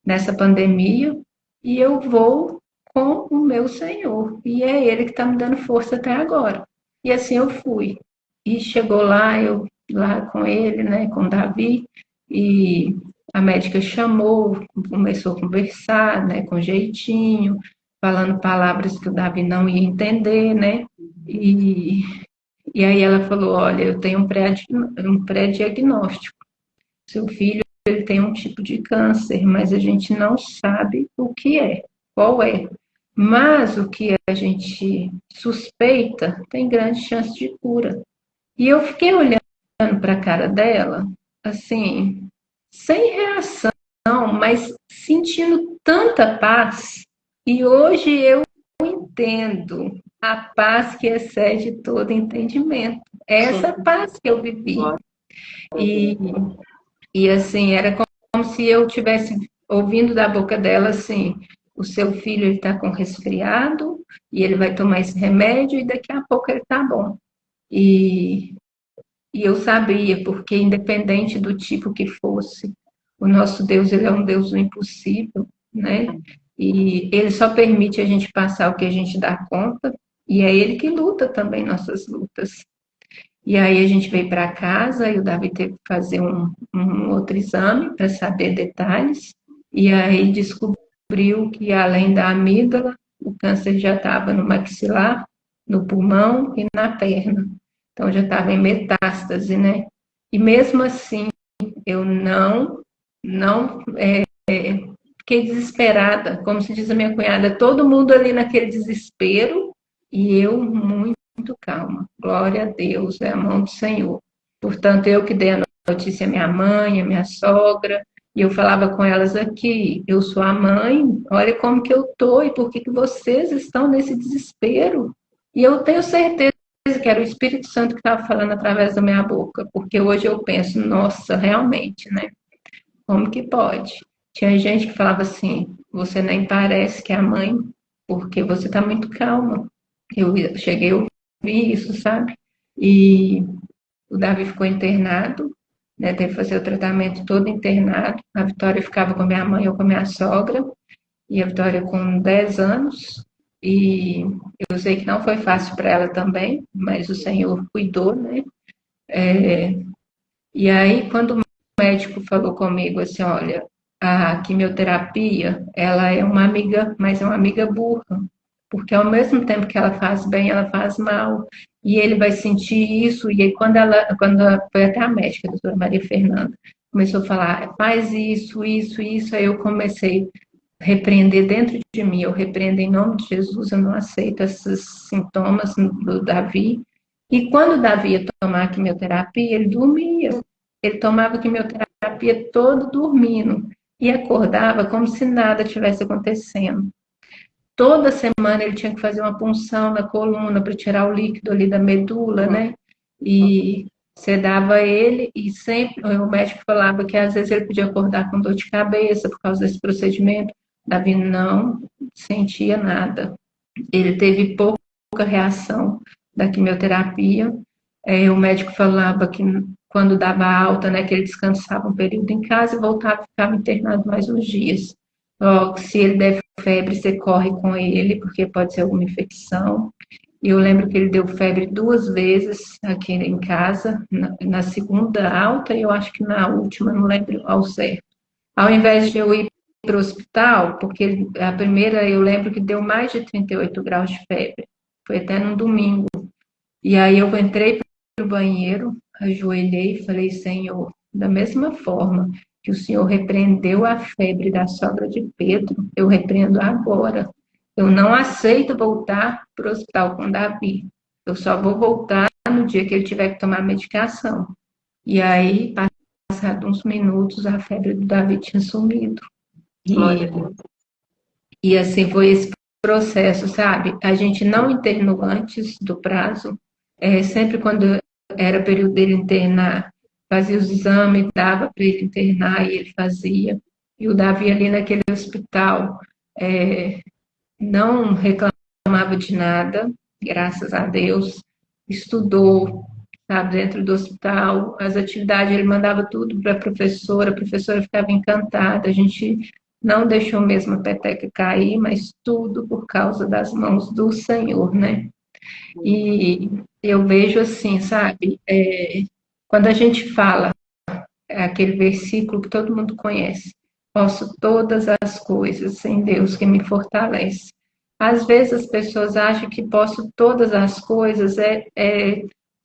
nessa pandemia, e eu vou com o meu Senhor. E é Ele que está me dando força até agora. E assim eu fui. E chegou lá, eu lá com ele, né, com o Davi, e a médica chamou, começou a conversar, né, com jeitinho, falando palavras que o Davi não ia entender, né? E, e aí ela falou, olha, eu tenho um pré-diagnóstico. Seu filho ele tem um tipo de câncer, mas a gente não sabe o que é, qual é. Mas o que a gente suspeita tem grande chance de cura. E eu fiquei olhando para a cara dela, assim, sem reação, mas sentindo tanta paz. E hoje eu tendo a paz que excede todo entendimento. É essa paz que eu vivi. E, e assim, era como se eu tivesse ouvindo da boca dela assim, o seu filho está com resfriado e ele vai tomar esse remédio e daqui a pouco ele está bom. E, e eu sabia, porque independente do tipo que fosse, o nosso Deus, ele é um Deus do impossível, né? E ele só permite a gente passar o que a gente dá conta, e é ele que luta também nossas lutas. E aí a gente veio para casa e o Davi teve que fazer um outro exame para saber detalhes, e aí descobriu que além da amígdala, o câncer já estava no maxilar, no pulmão e na perna. Então já estava em metástase, né? E mesmo assim, eu não fiquei desesperada, como se diz a minha cunhada, todo mundo ali naquele desespero e eu muito calma. Glória a Deus, é a mão do Senhor. Portanto, eu que dei a notícia à minha mãe, à minha sogra, e eu falava com elas aqui, eu sou a mãe, olha como que eu tô e por que que vocês estão nesse desespero. E eu tenho certeza que era o Espírito Santo que estava falando através da minha boca, porque hoje eu penso, nossa, realmente, né? Como que pode? Tinha gente que falava assim, você nem parece que é a mãe, porque você está muito calma. Eu cheguei a ouvir isso, sabe? E o Davi ficou internado, né? Teve que fazer o tratamento todo internado. A Vitória ficava com a minha mãe ou com a minha sogra, e a Vitória com 10 anos. E eu sei que não foi fácil para ela também, mas o Senhor cuidou, né? E aí, quando o médico falou comigo assim, olha, a quimioterapia, ela é uma amiga, mas é uma amiga burra, porque ao mesmo tempo que ela faz bem, ela faz mal. E ele vai sentir isso, e aí foi até a médica, a doutora Maria Fernanda, começou a falar, faz isso, aí eu comecei a repreender dentro de mim, eu repreendo em nome de Jesus, eu não aceito esses sintomas do Davi. E quando o Davi ia tomar a quimioterapia, ele dormia, ele tomava quimioterapia todo dormindo e acordava como se nada tivesse acontecendo. Toda semana ele tinha que fazer uma punção na coluna para tirar o líquido ali da medula, né? E sedava ele e sempre o médico falava que às vezes ele podia acordar com dor de cabeça por causa desse procedimento. Davi não sentia nada. Ele teve pouca reação da quimioterapia. O médico falava que quando dava alta, né, que ele descansava um período em casa e voltava, ficava internado mais uns dias. Se ele der febre, você corre com ele, porque pode ser alguma infecção. E eu lembro que ele deu febre 2 vezes aqui em casa, na segunda alta e eu acho que na última, não lembro ao certo. Ao invés de eu ir para o hospital, porque a primeira eu lembro que deu mais de 38 graus de febre, foi até num domingo. E aí eu entrei para o banheiro, ajoelhei e falei, Senhor, da mesma forma que o Senhor repreendeu a febre da sogra de Pedro, eu repreendo agora. Eu não aceito voltar para o hospital com Davi. Eu só vou voltar no dia que ele tiver que tomar medicação. E aí, passados uns minutos, a febre do Davi tinha sumido. E assim foi esse processo, sabe? A gente não internou antes do prazo. Sempre quando era período dele internar, fazia os exames, dava para ele internar e ele fazia. E o Davi ali naquele hospital não reclamava de nada, graças a Deus. Estudou, sabe, dentro do hospital, as atividades, ele mandava tudo para a professora ficava encantada. A gente não deixou mesmo a peteca cair, mas tudo por causa das mãos do Senhor, né? E eu vejo assim, sabe, quando a gente fala aquele versículo que todo mundo conhece, posso todas as coisas em Deus que me fortalece. Às vezes as pessoas acham que posso todas as coisas,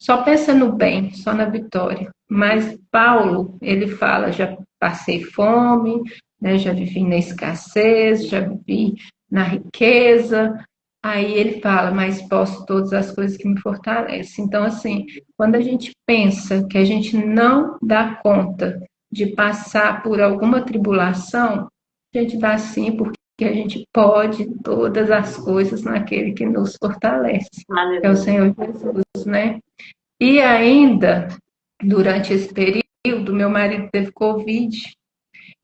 só pensa no bem, só na vitória. Mas Paulo, ele fala, já passei fome, né, já vivi na escassez, já vivi na riqueza. Aí ele fala, mas posso todas as coisas que me fortalecem. Então, assim, quando a gente pensa que a gente não dá conta de passar por alguma tribulação, a gente dá sim, porque que a gente pode todas as coisas naquele que nos fortalece, que é o Senhor Jesus, né? E ainda, durante esse período, meu marido teve Covid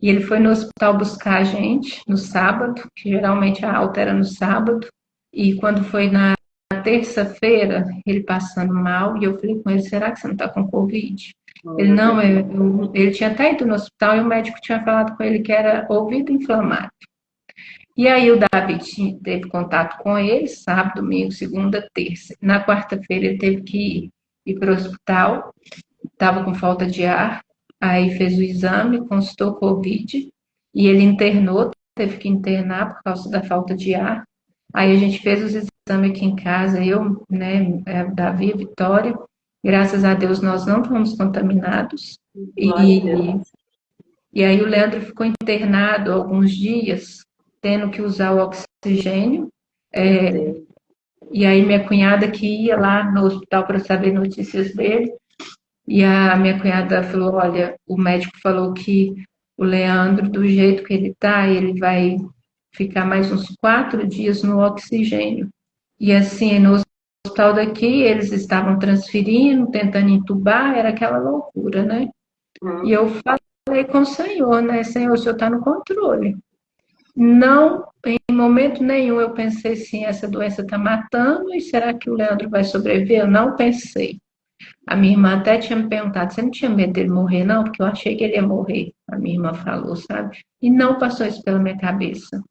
e ele foi no hospital buscar a gente no sábado, que geralmente a alta era no sábado, e quando foi na terça-feira, ele passando mal, e eu falei com ele, será que você não está com Covid? Ele, não, ele tinha até ido no hospital e o médico tinha falado com ele que era ouvido inflamado. E aí o David teve contato com ele, sábado, domingo, segunda, terça. Na quarta-feira ele teve que ir para o hospital, estava com falta de ar, aí fez o exame, constatou Covid, e ele internou, teve que internar por causa da falta de ar. Aí a gente fez os exames aqui em casa, eu, né, Davi, Vitória, graças a Deus nós não fomos contaminados. E aí o Leandro ficou internado alguns dias, tendo que usar o oxigênio. E aí minha cunhada que ia lá no hospital para saber notícias dele, e a minha cunhada falou, olha, o médico falou que o Leandro, do jeito que ele tá, ele vai ficar mais uns 4 dias no oxigênio. E assim, no hospital daqui, eles estavam transferindo, tentando entubar, era aquela loucura, né? E eu falei com o Senhor, né? Senhor, o Senhor está no controle. Não, em momento nenhum eu pensei assim, essa doença está matando e será que o Leandro vai sobreviver? Eu não pensei. A minha irmã até tinha me perguntado, você não tinha medo dele morrer, não? Porque eu achei que ele ia morrer. A minha irmã falou, sabe? E não passou isso pela minha cabeça.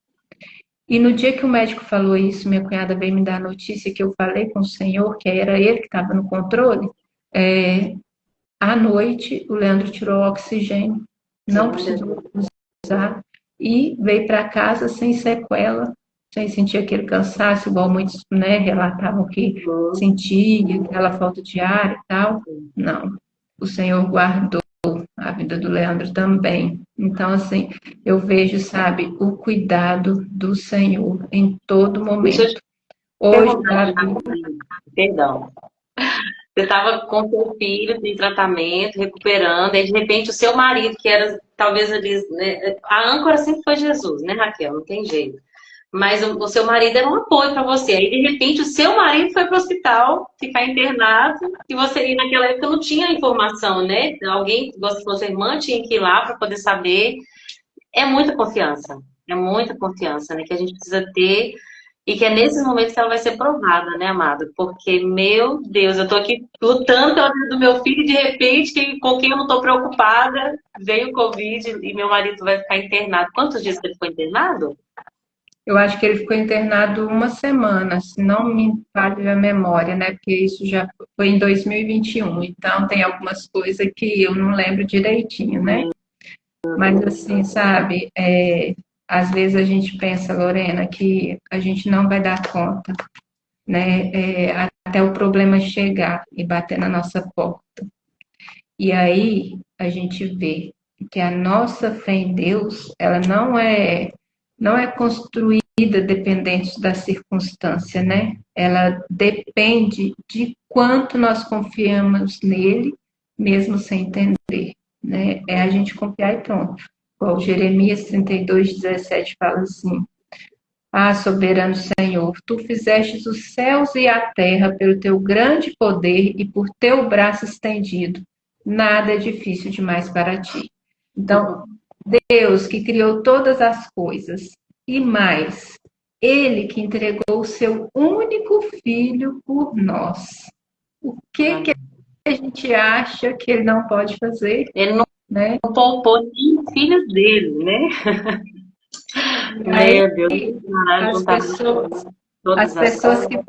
E no dia que o médico falou isso, minha cunhada veio me dar a notícia que eu falei com o Senhor, que era ele que estava no controle. À noite, o Leandro tirou o oxigênio, não precisou usar, e veio para casa sem sequela, sem sentir aquele cansaço, igual muitos, né, relatavam que sentia, aquela falta de ar e tal. Não, o Senhor guardou a vida do Leandro também. Então, assim, eu vejo, sabe, o cuidado do Senhor em todo momento. Hoje, perdão. Você estava com seu filho em tratamento, recuperando, e de repente o seu marido, que era talvez ali, né, a âncora sempre foi Jesus, né, Raquel? Não tem jeito. Mas o seu marido era um apoio para você. Aí, de repente, o seu marido foi para o hospital, ficar internado, e você, naquela época, não tinha informação, né? Alguém, sua irmã tinha que ir lá para poder saber. É muita confiança, né? Que a gente precisa ter. E que é nesses momentos que ela vai ser provada, né, amado? Porque, meu Deus, eu tô aqui lutando pela vida do meu filho e de repente, com quem eu não tô preocupada, veio o Covid e meu marido vai ficar internado. Quantos dias que ele foi internado? Eu acho que ele ficou internado uma semana, se não me falha a memória, né? Porque isso já foi em 2021, então tem algumas coisas que eu não lembro direitinho, né? Mas assim, sabe, às vezes a gente pensa, Lorena, que a gente não vai dar conta, né? Até o problema chegar e bater na nossa porta. E aí a gente vê que a nossa fé em Deus, ela não é construída dependente da circunstância, né? Ela depende de quanto nós confiamos nele, mesmo sem entender, né? É a gente confiar e pronto. O Jeremias 32:17 fala assim: Ah, soberano Senhor, tu fizestes os céus e a terra pelo teu grande poder e por teu braço estendido. Nada é difícil demais para ti. Então, Deus que criou todas as coisas e mais, Ele que entregou o seu único filho por nós. O que a gente acha que Ele não pode fazer? Ele não, né? Poupou nem os filhos dele, né? Aí, Meu Deus, as pessoas que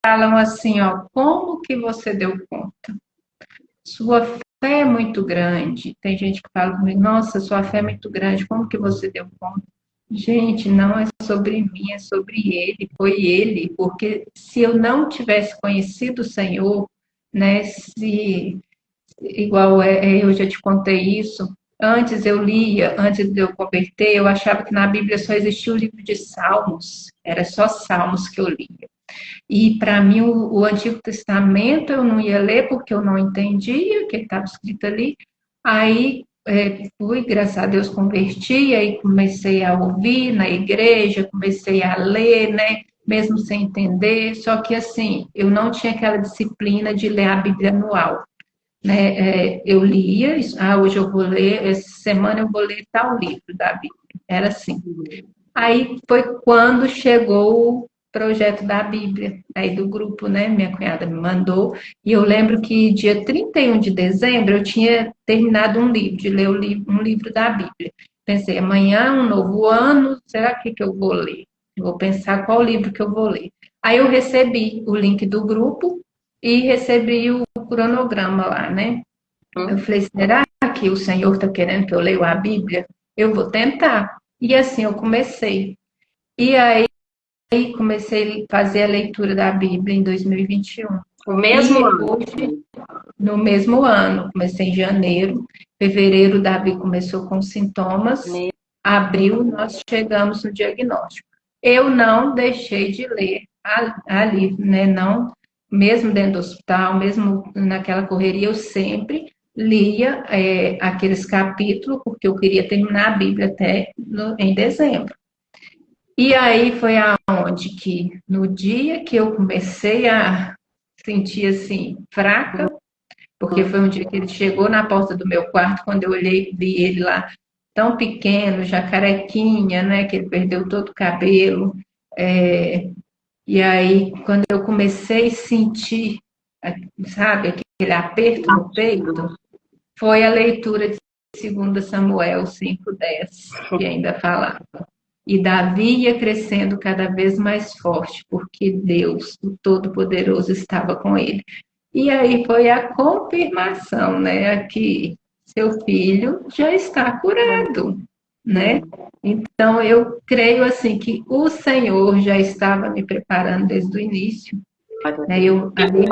falam assim, ó, como que você deu conta? Sua fé é muito grande. Tem gente que fala comigo, nossa, sua fé é muito grande, como que você deu conta? Gente, não é sobre mim, é sobre ele, foi ele, porque se eu não tivesse conhecido o Senhor, né, igual eu já te contei isso, antes eu lia, antes de eu converter, eu achava que na Bíblia só existia o livro de Salmos, era só Salmos que eu lia. E para mim o Antigo Testamento eu não ia ler porque eu não entendia o que estava escrito ali. Aí fui, graças a Deus, converti, aí comecei a ouvir na igreja, comecei a ler, né? Mesmo sem entender, só que assim, eu não tinha aquela disciplina de ler a Bíblia anual, né? Eu lia, hoje eu vou ler, essa semana eu vou ler tal livro da Bíblia, era assim. Aí foi quando chegou o projeto da Bíblia, aí do grupo, né? Minha cunhada me mandou, e eu lembro que dia 31 de dezembro eu tinha terminado um livro, de ler um livro da Bíblia. Pensei, amanhã, um novo ano, será que eu vou ler? Eu vou pensar qual livro que eu vou ler. Aí eu recebi o link do grupo e recebi o cronograma lá, né? Eu falei, será que o Senhor está querendo que eu leia a Bíblia? Eu vou tentar. E assim eu comecei. E aí comecei a fazer a leitura da Bíblia em 2021. O mesmo ano. Hoje, no mesmo ano, comecei em janeiro, fevereiro, Davi começou com sintomas, abril, nós chegamos no diagnóstico. Eu não deixei de ler ali, né? Não, mesmo dentro do hospital, mesmo naquela correria, eu sempre lia aqueles capítulos, porque eu queria terminar a Bíblia até em dezembro. E aí foi aonde que, no dia que eu comecei a sentir assim, fraca, porque foi um dia que ele chegou na porta do meu quarto, quando eu olhei, vi ele lá tão pequeno, já carequinha, né, que ele perdeu todo o cabelo. E aí, quando eu comecei a sentir, sabe, aquele aperto no peito, foi a leitura de 2 Samuel 5:10, que ainda falava. E Davi ia crescendo cada vez mais forte, porque Deus, o Todo-Poderoso, estava com ele. E aí foi a confirmação, né, que seu filho já está curado, né? Então eu creio assim que o Senhor já estava me preparando desde o início, né? Eu ali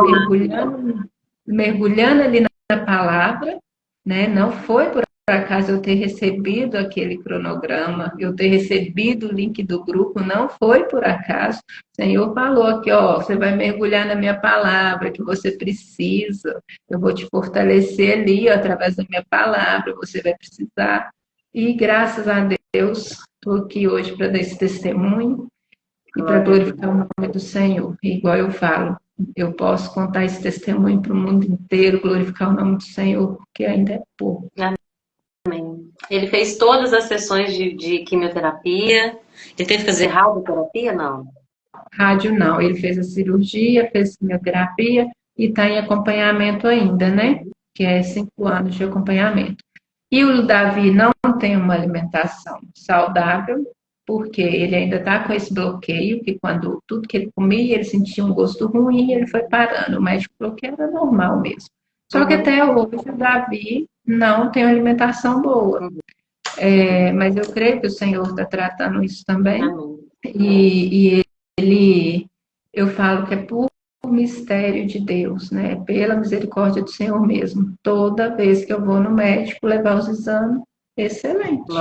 mergulhando ali na palavra, né? Não foi por acaso eu ter recebido aquele cronograma, eu ter recebido o link do grupo, não foi por acaso. O Senhor falou aqui, ó, você vai mergulhar na minha palavra, que você precisa, eu vou te fortalecer ali, ó, através da minha palavra, você vai precisar. E graças a Deus, estou aqui hoje para dar esse testemunho e para glorificar o nome do Senhor. E igual eu falo, eu posso contar esse testemunho para o mundo inteiro, glorificar o nome do Senhor, porque ainda é pouco. Ele fez todas as sessões de quimioterapia. Ele teve que fazer radioterapia, não? Rádio não, ele fez a cirurgia, fez quimioterapia e está em acompanhamento ainda, né? Que é 5 anos de acompanhamento. E o Davi não tem uma alimentação saudável, porque ele ainda está com esse bloqueio, que quando tudo que ele comia, ele sentia um gosto ruim, ele foi parando. O médico falou que era normal mesmo. Só que até hoje o Davi não tem uma alimentação boa. Mas eu creio que o Senhor está tratando isso também. E eu falo que é por mistério de Deus, né? Pela misericórdia do Senhor mesmo. Toda vez que eu vou no médico levar os exames, excelente.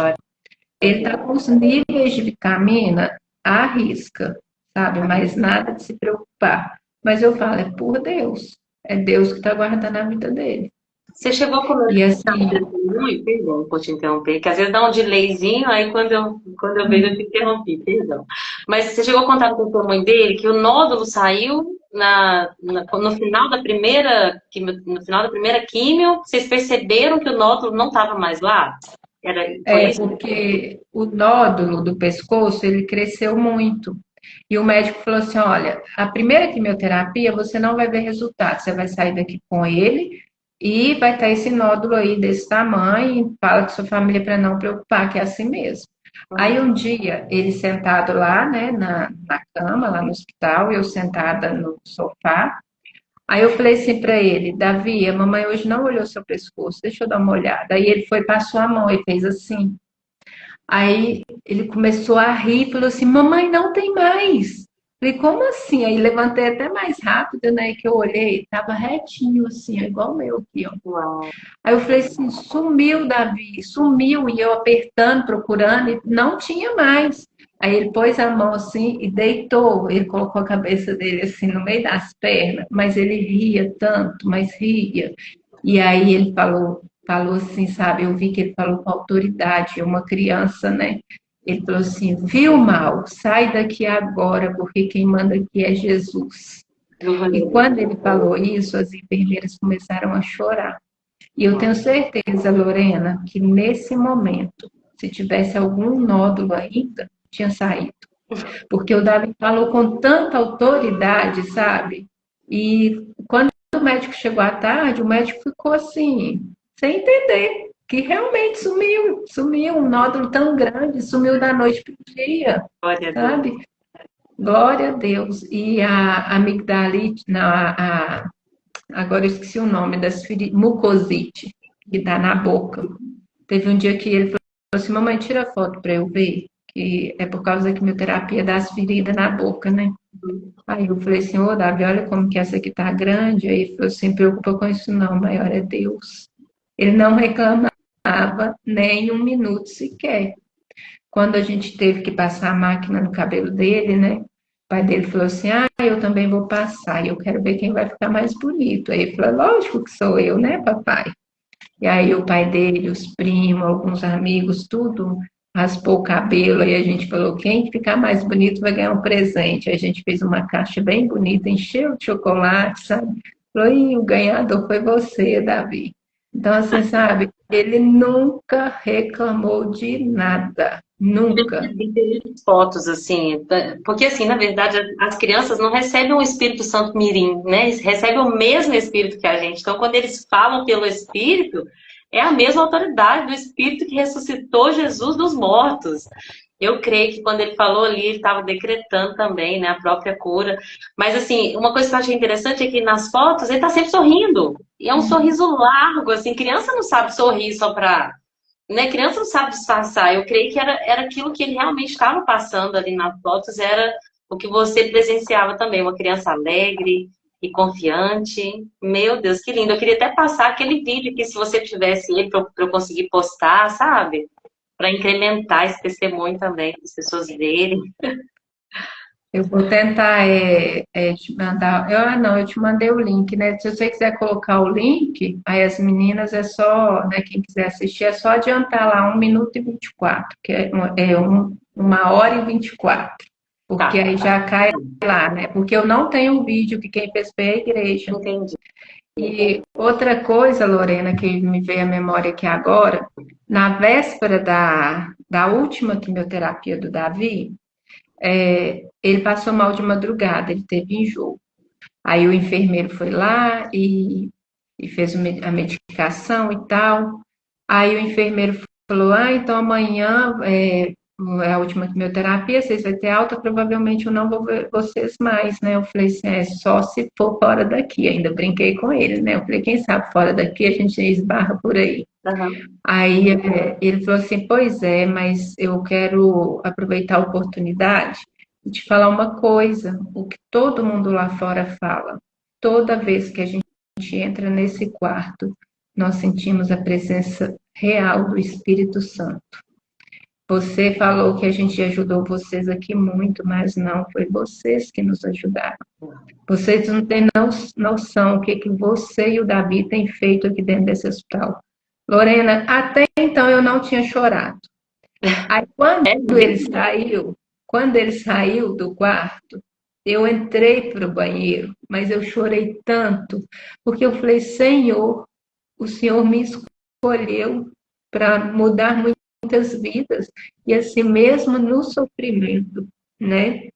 Ele está com os níveis de vitamina à risca, sabe? Mas nada de se preocupar. Mas eu falo, é por Deus. É Deus que está guardando a vida dele. Você chegou a comer E assim, perdão por te interromper, que às vezes dá um delayzinho, aí quando eu vejo eu te interrompi, perdão. Mas você chegou a contar com o testemunho dele que o nódulo saiu no final da primeira químio, vocês perceberam que o nódulo não estava mais lá? Foi isso? porque o nódulo do pescoço, ele cresceu muito. E o médico falou assim, olha, a primeira quimioterapia você não vai ver resultado, você vai sair daqui com ele e vai estar esse nódulo aí desse tamanho, fala com sua família para não preocupar, que é assim mesmo. Aí um dia, ele sentado lá, né, na cama, lá no hospital, eu sentada no sofá, aí eu falei assim para ele, Davi, a mamãe hoje não olhou seu pescoço, deixa eu dar uma olhada. Aí ele foi, passou a mão e fez assim. Aí ele começou a rir e falou assim, mamãe, não tem mais. Falei, como assim? Aí levantei até mais rápido, né? Que eu olhei, tava retinho assim, igual o meu aqui, ó. Uau. Aí eu falei assim, sumiu, Davi, sumiu. E eu apertando, procurando, e não tinha mais. Aí ele pôs a mão assim e deitou. Ele colocou a cabeça dele assim no meio das pernas, mas ele ria tanto, mas ria. E aí ele falou, falou assim, sabe? Eu vi que ele falou com autoridade, uma criança, né? Ele falou assim: viu, mal, sai daqui agora, porque quem manda aqui é Jesus. E quando ele falou isso, as enfermeiras começaram a chorar. E eu tenho certeza, Lorena, que nesse momento, se tivesse algum nódulo ainda, tinha saído. Porque o Davi falou com tanta autoridade, sabe? E quando o médico chegou à tarde, o médico ficou assim, sem entender, que realmente sumiu um nódulo tão grande, sumiu da noite para o dia, Glória a Deus. sabe? Glória a Deus. E a amigdalite, não, agora eu esqueci o nome das feridas, mucosite, que dá na boca. Teve um dia que ele falou assim: mamãe, tira foto para eu ver, que é por causa da quimioterapia das feridas na boca, né? Aí eu falei assim: ô Davi, olha como que essa aqui tá grande. Aí ele falou assim: preocupa com isso não, maior é Deus. Ele não reclamava nem um minuto sequer. Quando a gente teve que passar a máquina no cabelo dele, né? O pai dele falou assim: ah, eu também vou passar, e eu quero ver quem vai ficar mais bonito. Aí ele falou: lógico que sou eu, né, papai? E aí o pai dele, os primos, alguns amigos, tudo raspou o cabelo. Aí a gente falou: quem ficar mais bonito vai ganhar um presente. Aí a gente fez uma caixa bem bonita, encheu de chocolate, sabe? Falou: e o ganhador foi você, Davi. Então, assim, sabe, ele nunca reclamou de nada. Nunca. Tem fotos, assim, porque assim, na verdade, as crianças não recebem o Espírito Santo Mirim, né? Eles recebem o mesmo Espírito que a gente. Então, quando eles falam pelo Espírito, é a mesma autoridade do Espírito que ressuscitou Jesus dos mortos. Eu creio que quando ele falou ali, ele estava decretando também, né, a própria cura. Mas, assim, uma coisa que eu achei interessante é que nas fotos ele está sempre sorrindo. E é um sorriso largo, assim, criança não sabe sorrir só para, né, criança não sabe disfarçar. Eu creio que era aquilo que ele realmente estava passando ali nas fotos, era o que você presenciava também, uma criança alegre e confiante. Meu Deus, que lindo. Eu queria até passar aquele vídeo que, se você tivesse ele, para eu conseguir postar, sabe? Para incrementar esse testemunho também, para as pessoas verem. Eu vou tentar te mandar. Não, eu te mandei o link, né? Se você quiser colocar o link, aí as meninas é só, né? Quem quiser assistir, é só adiantar lá 1 minuto e 24, que uma hora e 24, porque Tá, aí já cai lá, né? Porque eu não tenho o vídeo, que quem fez foi a igreja. entendi. E outra coisa, Lorena, que me veio à memória aqui agora, na véspera da última quimioterapia do Davi, ele passou mal de madrugada, ele teve enjoo. Aí o enfermeiro foi lá e fez a medicação e tal. Aí o enfermeiro falou: ah, então amanhã é a última quimioterapia, vocês vão ter alta, provavelmente eu não vou ver vocês mais, né? Eu falei assim: é só se for fora daqui. Ainda brinquei com ele, né? Eu falei: quem sabe fora daqui a gente esbarra por aí. Uhum. Aí ele falou assim: pois é, mas eu quero aproveitar a oportunidade e te falar uma coisa, o que todo mundo lá fora fala. Toda vez que a gente entra nesse quarto, nós sentimos a presença real do Espírito Santo. Você falou que a gente ajudou vocês aqui muito, mas não foi vocês que nos ajudaram. Vocês não têm noção o que você e o Davi têm feito aqui dentro desse hospital. Lorena, até então eu não tinha chorado. Aí quando ele saiu do quarto, eu entrei para o banheiro, mas eu chorei tanto, porque eu falei: Senhor, o Senhor me escolheu para mudar muitas vidas, e assim mesmo no sofrimento, né?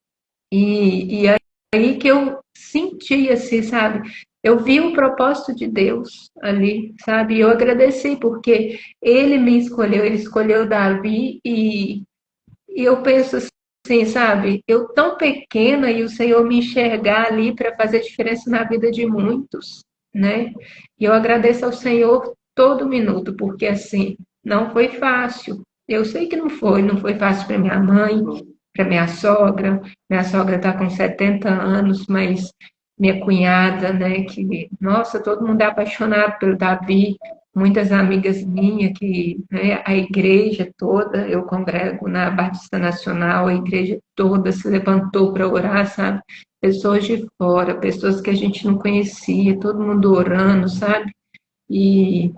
E aí que eu senti, assim, sabe? Eu vi o propósito de Deus ali, sabe? E eu agradeci, porque ele me escolheu, ele escolheu Davi, e eu penso assim, sabe? Eu tão pequena e o Senhor me enxergar ali para fazer diferença na vida de muitos, né? E eu agradeço ao Senhor todo minuto, porque assim, não foi fácil. Eu sei que não foi fácil para minha mãe, para minha sogra. Minha sogra está com 70 anos, mas minha cunhada, né, que, nossa, todo mundo é apaixonado pelo Davi, muitas amigas minhas que, né, a igreja toda, eu congrego na Batista Nacional, a igreja toda se levantou para orar, sabe? Pessoas de fora, pessoas que a gente não conhecia, todo mundo orando, sabe? E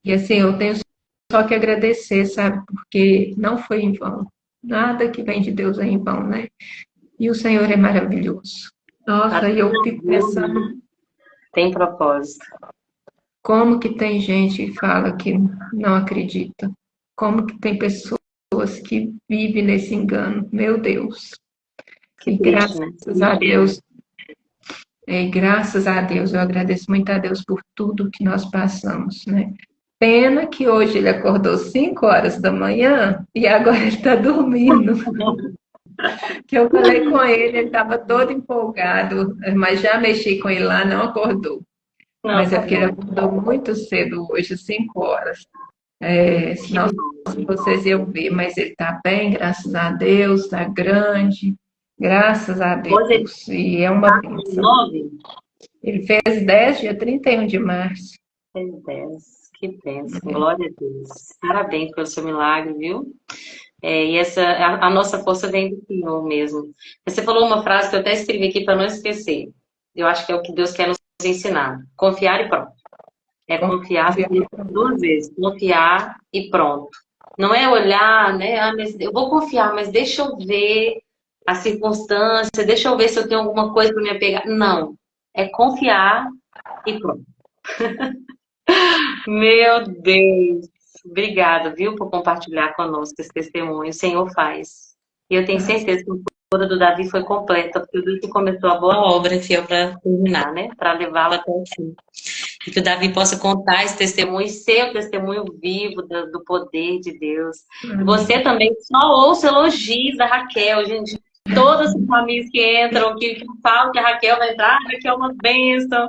E assim, eu tenho só que agradecer, sabe? Porque não foi em vão. Nada que vem de Deus é em vão, né? E o Senhor é maravilhoso. Nossa, e eu fico pensando Tem propósito. como que tem gente que fala que não acredita. Como que tem pessoas que vivem nesse engano. Meu Deus. Que E triste, né? graças a Deus, eu agradeço muito a Deus por tudo que nós passamos, né? Pena que hoje ele acordou 5 horas da manhã e agora ele está dormindo. Que eu falei com ele estava todo empolgado, mas já mexi com ele lá, não acordou. Não, Mas é tá porque ele bom. acordou muito cedo hoje, 5 horas. Que Senão bom. vocês iam ver, mas ele está bem, graças a Deus, está grande, graças a Hoje ele Deus. E é uma tá com bênção. 9? Ele fez 10, dia 31 de março. Tem 10. Que bênção. Glória a Deus. Parabéns pelo seu milagre, viu? E a nossa força vem do Senhor mesmo. Você falou uma frase que eu até escrevi aqui para não esquecer. Eu acho que é o que Deus quer nos ensinar. Confiar e pronto. É confiar duas vezes. Confiar e pronto. Não é olhar, né? Ah, mas eu vou confiar, mas deixa eu ver a circunstância, deixa eu ver se eu tenho alguma coisa para me apegar. Não. É confiar e pronto. Meu Deus. Obrigada, viu, por compartilhar conosco esse testemunho. O Senhor faz. E eu tenho certeza que a cura do Davi foi completa, porque o Deus que começou a boa obra é fiel para terminar, né? Para levá-la até o fim. E que o Davi possa contar esse testemunho, ser o testemunho vivo do poder de Deus. E você também só ouça elogios da Raquel, gente. Todas as famílias que entram, que falam que a Raquel vai entrar, a Raquel é uma bênção.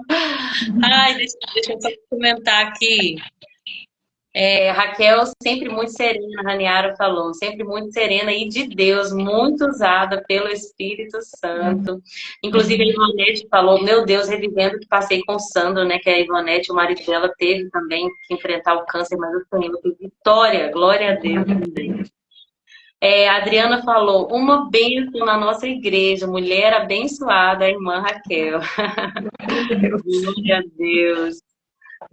Ai, deixa eu só comentar aqui. Raquel sempre muito serena, a Raniara falou, sempre muito serena e de Deus, muito usada pelo Espírito Santo. Inclusive a Ivonete falou, meu Deus, revivendo o que passei com o Sandro, né? Que a Ivonete, o marido dela, teve também que enfrentar o câncer, mas o Senhor teve vitória, glória a Deus também. A Adriana falou, uma bênção na nossa igreja, mulher abençoada, a irmã Raquel. Glória a Deus.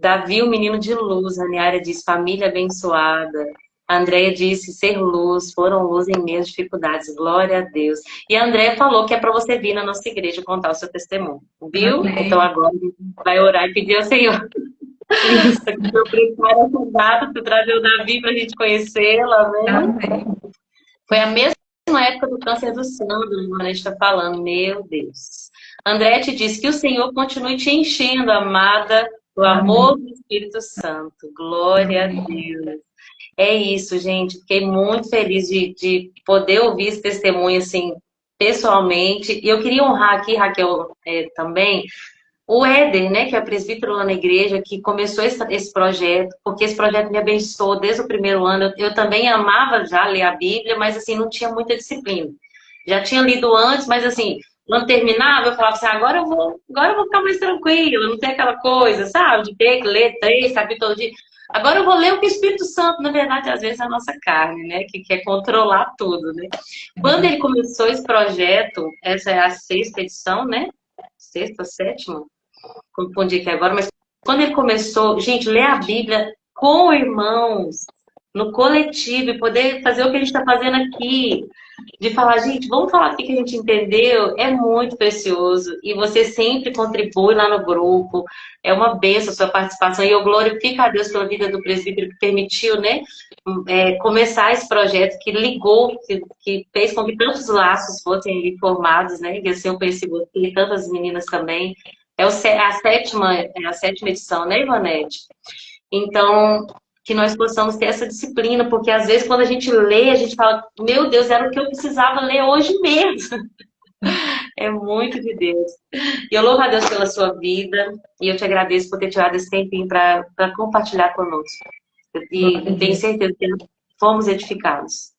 Davi, o menino de luz, a Niara diz, família abençoada. A Andréia disse, ser luz, foram luz em minhas dificuldades, glória a Deus. E a Andréia falou que é para você vir na nossa igreja contar o seu testemunho, viu? Amém. Então agora a gente vai orar e pedir ao Senhor. Para que eu prepare essa data para trazer o Davi para a gente conhecê-la, né? Amém. Foi a mesma época do câncer do Sandro, a gente está falando, meu Deus. Andréia disse que o Senhor continue te enchendo, amada, do amor do Espírito Santo. Glória a Deus. É isso, gente. Fiquei muito feliz de poder ouvir esse testemunho, assim, pessoalmente. E eu queria honrar aqui, Raquel, também, o Éder, né, que é presbítero lá na igreja, que começou esse projeto, porque esse projeto me abençoou desde o primeiro ano. Eu também amava já ler a Bíblia, mas, assim, não tinha muita disciplina. Já tinha lido antes, mas, assim, quando terminava, eu falava assim, agora eu vou ficar mais tranquila, não tem aquela coisa, sabe, de ter que ler 3 capítulos todo dia. Agora eu vou ler o que o Espírito Santo, na verdade, às vezes é a nossa carne, né, que quer controlar tudo, né. Quando ele começou esse projeto, essa é a 6ª edição, né, 6ª, 7ª, confundi aqui agora, mas quando ele começou, gente, ler a Bíblia com irmãos, no coletivo, e poder fazer o que a gente está fazendo aqui, de falar, gente, vamos falar o que a gente entendeu, é muito precioso. E você sempre contribui lá no grupo, é uma bênção a sua participação. E eu glorifico a Deus pela vida do presbítero que permitiu, né, começar esse projeto, que ligou, que fez com que tantos laços fossem ali formados, né, e assim eu conheci você e tantas meninas também. É a sétima edição, né, Ivonete? Então, que nós possamos ter essa disciplina, porque às vezes quando a gente lê, a gente fala, meu Deus, era o que eu precisava ler hoje mesmo. É muito de Deus. E eu louvo a Deus pela sua vida, e eu te agradeço por ter tirado esse tempinho para compartilhar conosco. E tenho certeza que fomos edificados.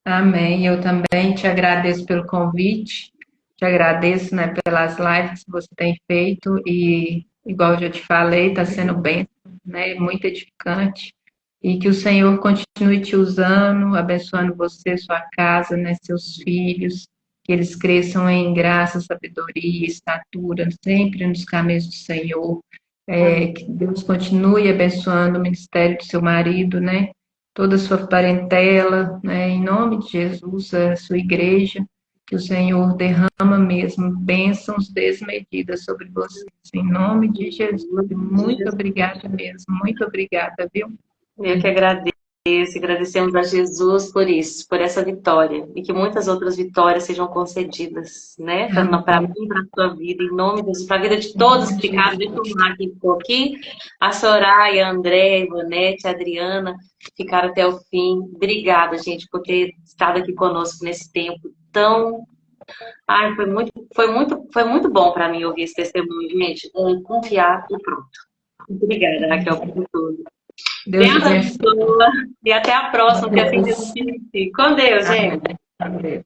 Amém. Eu também te agradeço pelo convite, te agradeço, né, pelas lives que você tem feito e, igual eu já te falei, está sendo bem, né, muito edificante. E que o Senhor continue te usando, abençoando você, sua casa, né, seus filhos, que eles cresçam em graça, sabedoria, estatura, sempre nos caminhos do Senhor. Que Deus continue abençoando o ministério do seu marido, né? Toda a sua parentela, né? Em nome de Jesus, a sua igreja, que o Senhor derrama mesmo bênçãos desmedidas sobre vocês. Em nome de Jesus, muito obrigada mesmo, muito obrigada, viu? Eu que agradeço, agradecemos a Jesus por isso, por essa vitória, e que muitas outras vitórias sejam concedidas, né? Para mim, para a sua vida, em nome de Jesus, para a vida de todos que ficaram, deixa eu honrar quem ficou aqui, a Soraya, a André, a Ivonete, a Adriana, que ficaram até o fim. Obrigada, gente, por ter estado aqui conosco nesse tempo tão... Ai, foi muito bom para mim ouvir esse testemunho, gente. Confiar e pronto. Obrigada, Raquel, por tudo. Deus abençoe. E até a próxima, que assim Deus te inicie. Com Deus, gente. Amém.